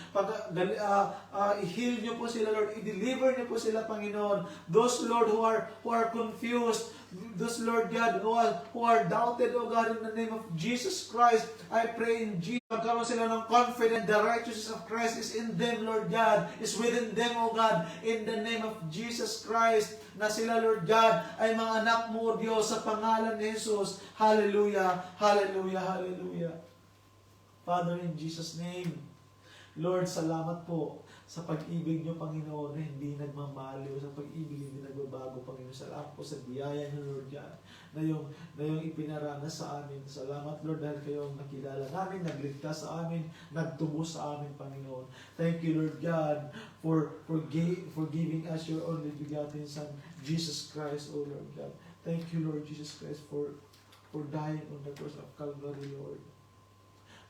I-heal niyo po sila, Lord. I-deliver niyo po sila, Panginoon. Those, Lord, who are confused, those, Lord God, who are doubted, O God, in the name of Jesus Christ, I pray in Jesus, magkaroon sila ng confidence, the righteousness of Christ is in them, Lord God, is within them, O God, in the name of Jesus Christ, na sila, Lord God, ay mga anak mo, O Diyos, sa pangalan ni Jesus. Hallelujah, hallelujah, hallelujah. Father, in Jesus' name, Lord, salamat po sa pag-ibig niyo, Panginoon, na hindi nagmamaliw, sa pag-ibig hindi nagbabago, Panginoon. Salamat po sa biyaya niyo, Lord God, na yung ipinaranas sa amin. Salamat, Lord, dahil kayo ang nakilala namin, nagligtas sa amin, nagtubos sa amin, Panginoon. Thank you, Lord God, for giving us your only begotten Son, Jesus Christ, O Lord God. Thank you, Lord Jesus Christ, for dying on the cross of Calvary, Lord.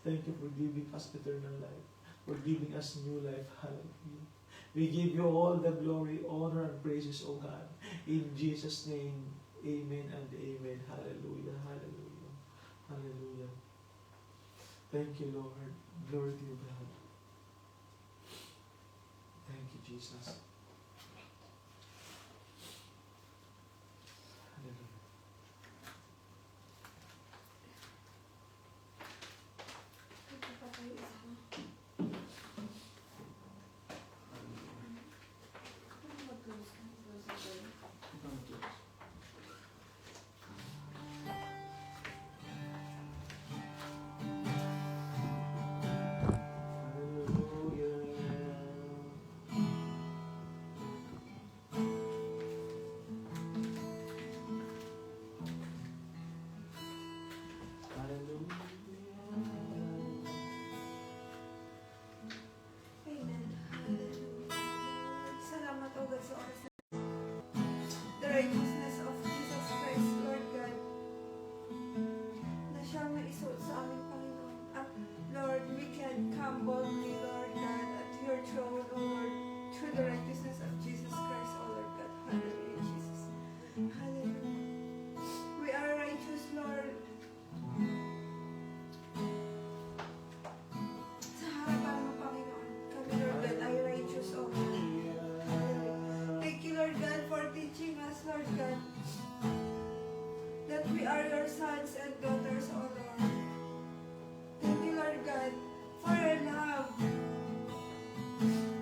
Thank you for giving us eternal life, for giving us new life. Hallelujah. We give you all the glory, honor, and praises, O God. In Jesus' name, amen and amen. Hallelujah, hallelujah, hallelujah. Thank you, Lord. Glory to you, God. Thank you, Jesus. Hallelujah. Ito pa kayo isa. Ano mag-close na? Close na tayo. Amen. Hallelujah. Salamat, O God, sa oras na the righteousness of Jesus Christ, Lord God, na siya maisuot sa aming Panginoon. At Lord, we can come boldly, Lord God, at your throne, O Lord, through the righteousness of Jesus Christ, O Lord God. Hallelujah, Jesus. Hallelujah. We are righteous, Lord. Sa harapan mo, Panginoon, kami, Lord God, ay righteous, O God. Thank you, Lord God, for teaching us, Lord God, that we are your sons and daughters, O Lord. Thank you, Lord God, for your love.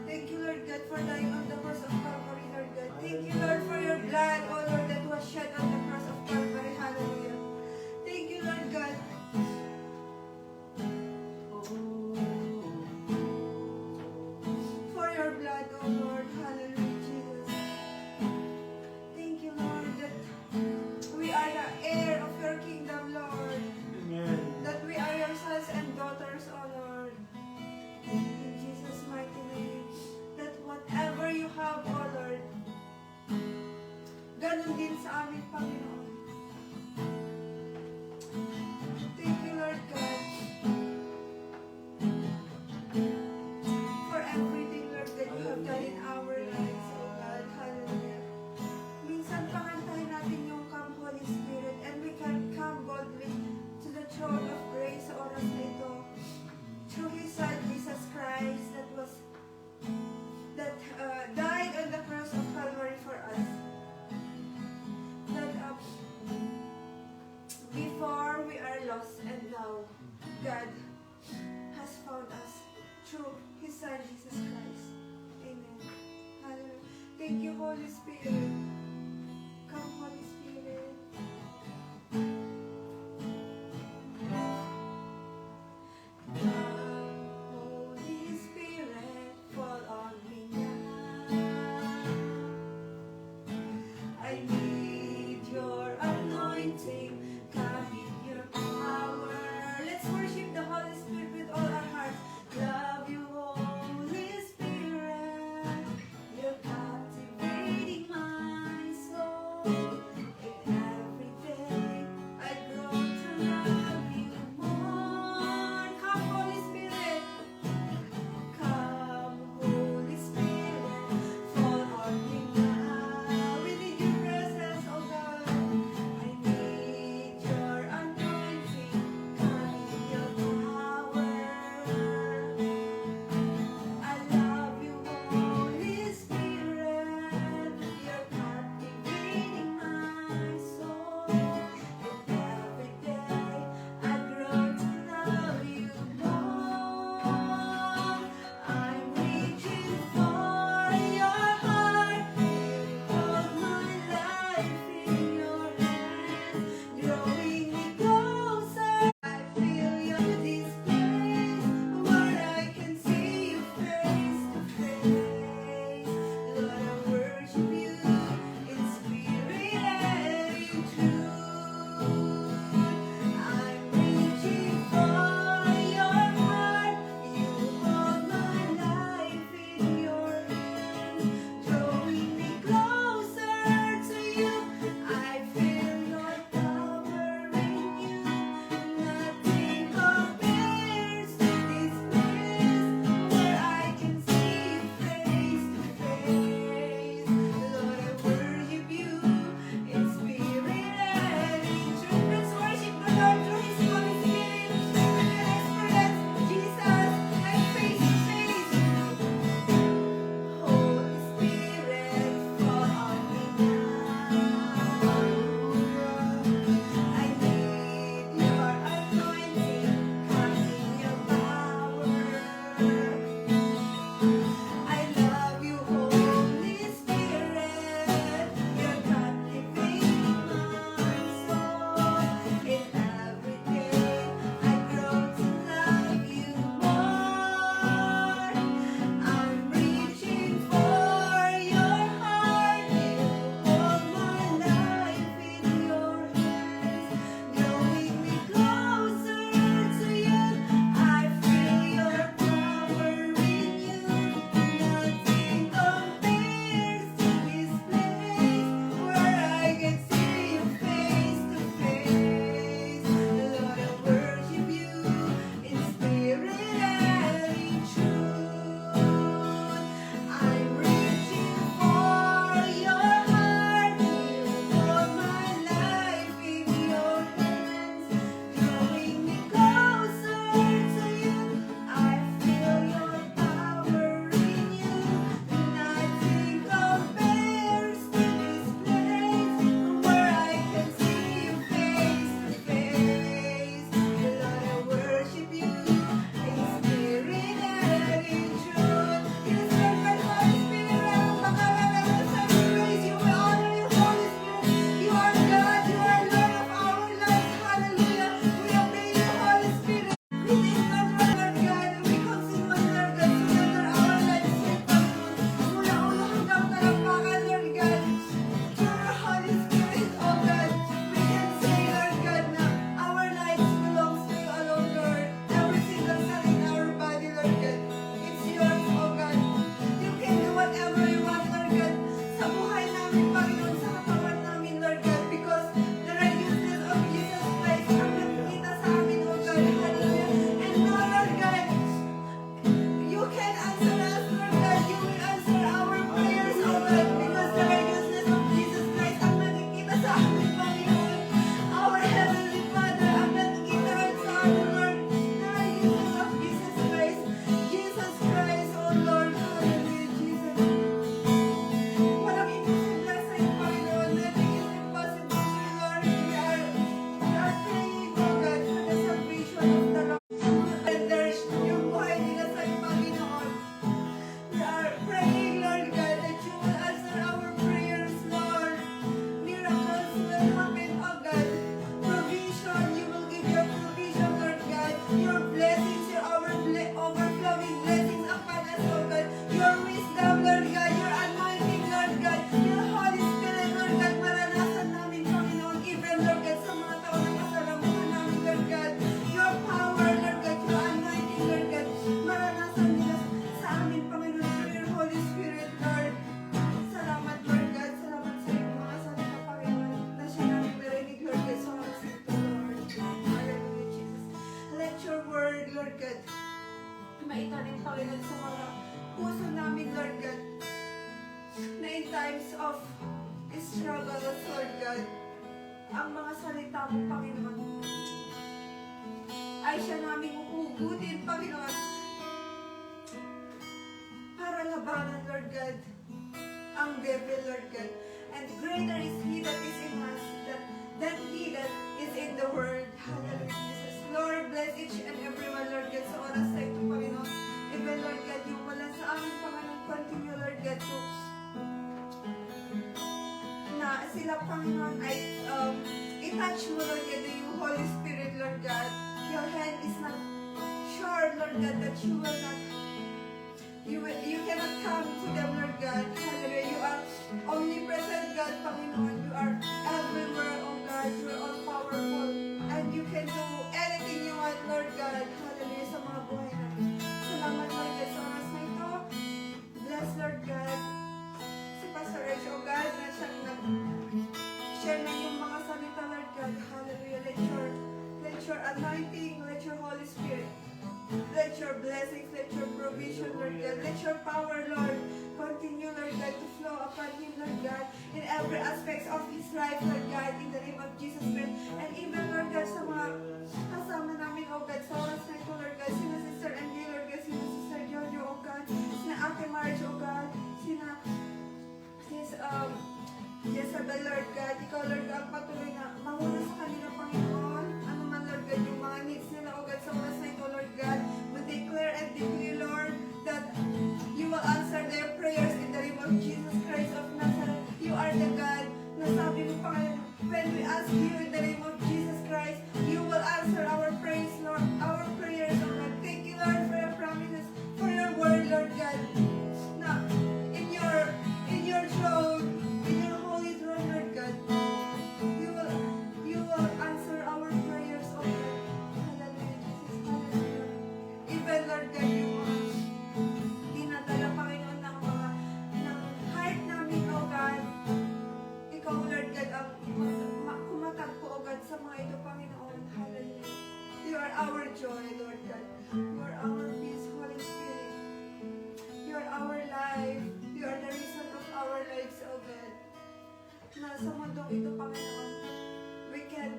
Thank you, Lord God, for dying on the cross of Calvary, Lord God. Thank you, Lord, for your blood, O Lord, that was shed on the cross of Calvary. Hallelujah. Thank you, Lord God, for your blood, O Lord. Hallelujah, Jesus. Thank you, Lord, that we are the heir of your kingdom, Lord. That we are your sons and daughters, O Lord. In Jesus' mighty name. That whatever you have, O Lord, ganun din sa aming Panginoon. Thank you, Lord God, for everything, Lord, that you have done in our lives, O God. Hallelujah. Minsan pakantahin natin yung Come Holy Spirit, and we can come boldly to the throne of grace sa oras na ito through His Son, Jesus Christ, that died on the cross of Calvary for us. That before we are lost, and now God has found us through His Son, Jesus Christ. Amen. Hallelujah. Thank you, Holy Spirit. Come, Holy Spirit. Come, Holy Spirit, fall on me now. I need your anointing. Come in your power. Let's worship the Holy Spirit with all our hearts. Love you, Holy Spirit. You're captivating my ang mga salita mo, Panginoon, ay siya namin huhugutin, Panginoon, para labanan, Lord God, ang devil, Lord God. And greater is He that is in us than He that is in the world. Hallelujah, Jesus. Lord, bless each and everyone, Lord God, sa oras na ito, Panginoon. Even, Lord God, yung wala sa amin, Panginoon, continue, Lord God, to na sila, Panginoon, ay i-touch mo, Lord God, yung Holy Spirit, Lord God. Your hand is not sure, Lord God, that you will not, you cannot come to them, Lord God. Hallelujah. You are omnipresent, God, Panginoon. You are everywhere, oh God. You are all powerful. And you can do anything you want, Lord God. Hallelujah, sa mga buhay namin. Salamat, Lord God, sa oras na ito. Bless, Lord God, si Pastor Rach, oh God, na siyang nag-share na yung mga salita, Lord God. Hallelujah. Let your anointing, let your Holy Spirit, let your blessings, let your provision, Lord God, let your power, Lord, continue, Lord God, to flow upon him, Lord God, in every aspect of his life, Lord God, in the name of Jesus Christ. And even, Lord God, sa mga kasama namin, oh God, sa oras na ito, Lord God, sina Sister Angie, Lord God, sina Sister Jojo, oh God, sina Ate Marge, oh God, sina Jezebel, Lord God, ikaw, Lord God, patuloy na mahuna sa kanila, Panginoon. Ano man, Lord God, yung mga needs nila, oh God, sa oras na ito, Lord God, we declare and decree, Lord, that you will answer their prayers in the name of Jesus Christ of Nazareth. You are the God na sabi mo, Panginoon, when we ask you in the name of Jesus Christ, you will answer our prayers, Lord, our prayers, oh God. Thank you, Lord, for your promises, for your word, Lord God. Now, in your throne, in your holy throne, Lord God, you will answer our prayers, oh God. Hallelujah, Jesus, hallelujah. Even, Lord God, yung mga dinadala, Panginoon, ng heart namin, oh God. Ikaw, Lord God, ang kumatagpo, oh God, sa mga ito, Panginoon. Hallelujah. You are our joy, Lord God. You are our peace, Holy Spirit. You are our life. You are the reason of our lives, oh God. Na sa mundong ito, Panginoon, we can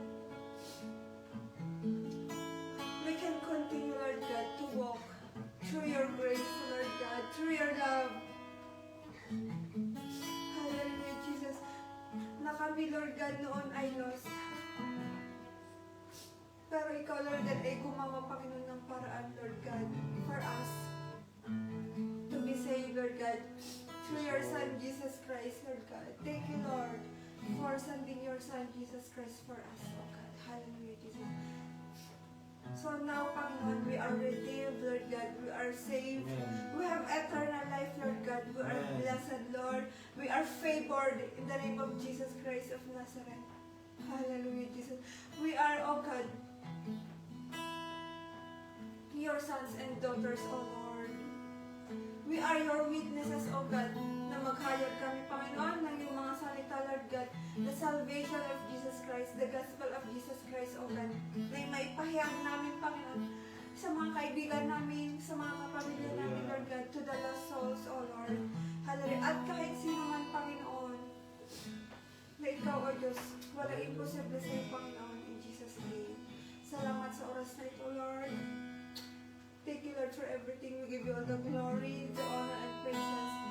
continue, Lord God, to walk through your grace, Lord God, through your love. Hallelujah, Jesus. Na kami, Lord God, noon ay lost. Pero ikaw, Lord God, ay gumawa, Panginoon, ng paraan, Lord God, for us to be saved, Lord God, through your Son, Jesus Christ, Lord God. Thank you, Lord, for sending your Son, Jesus Christ, for us, oh God. Hallelujah, Jesus. So now, Panginoon, we are redeemed, Lord God. We are saved. Amen. We have eternal life, Lord God. We are Amen. blessed, Lord. We are favored in the name of Jesus Christ of Nazareth. Hallelujah, Jesus. We are, oh God, your sons and daughters, O Lord. We are your witnesses, O God, na maghayag kami, Panginoon, ng iyong mga salita, Lord God, the salvation of Jesus Christ, the gospel of Jesus Christ, O God, na maipahayag namin, Panginoon, sa mga kaibigan namin, sa mga kapamilya namin, Lord God, to the lost souls, O Lord. Hallelujah. At kahit sino man, Panginoon, na ikaw, O Diyos, walang imposible sa iyo, Panginoon, in Jesus' name. Salamat sa oras na ito, Lord. Thank you, Lord, for everything. We give you all the glory, the honor, and praises.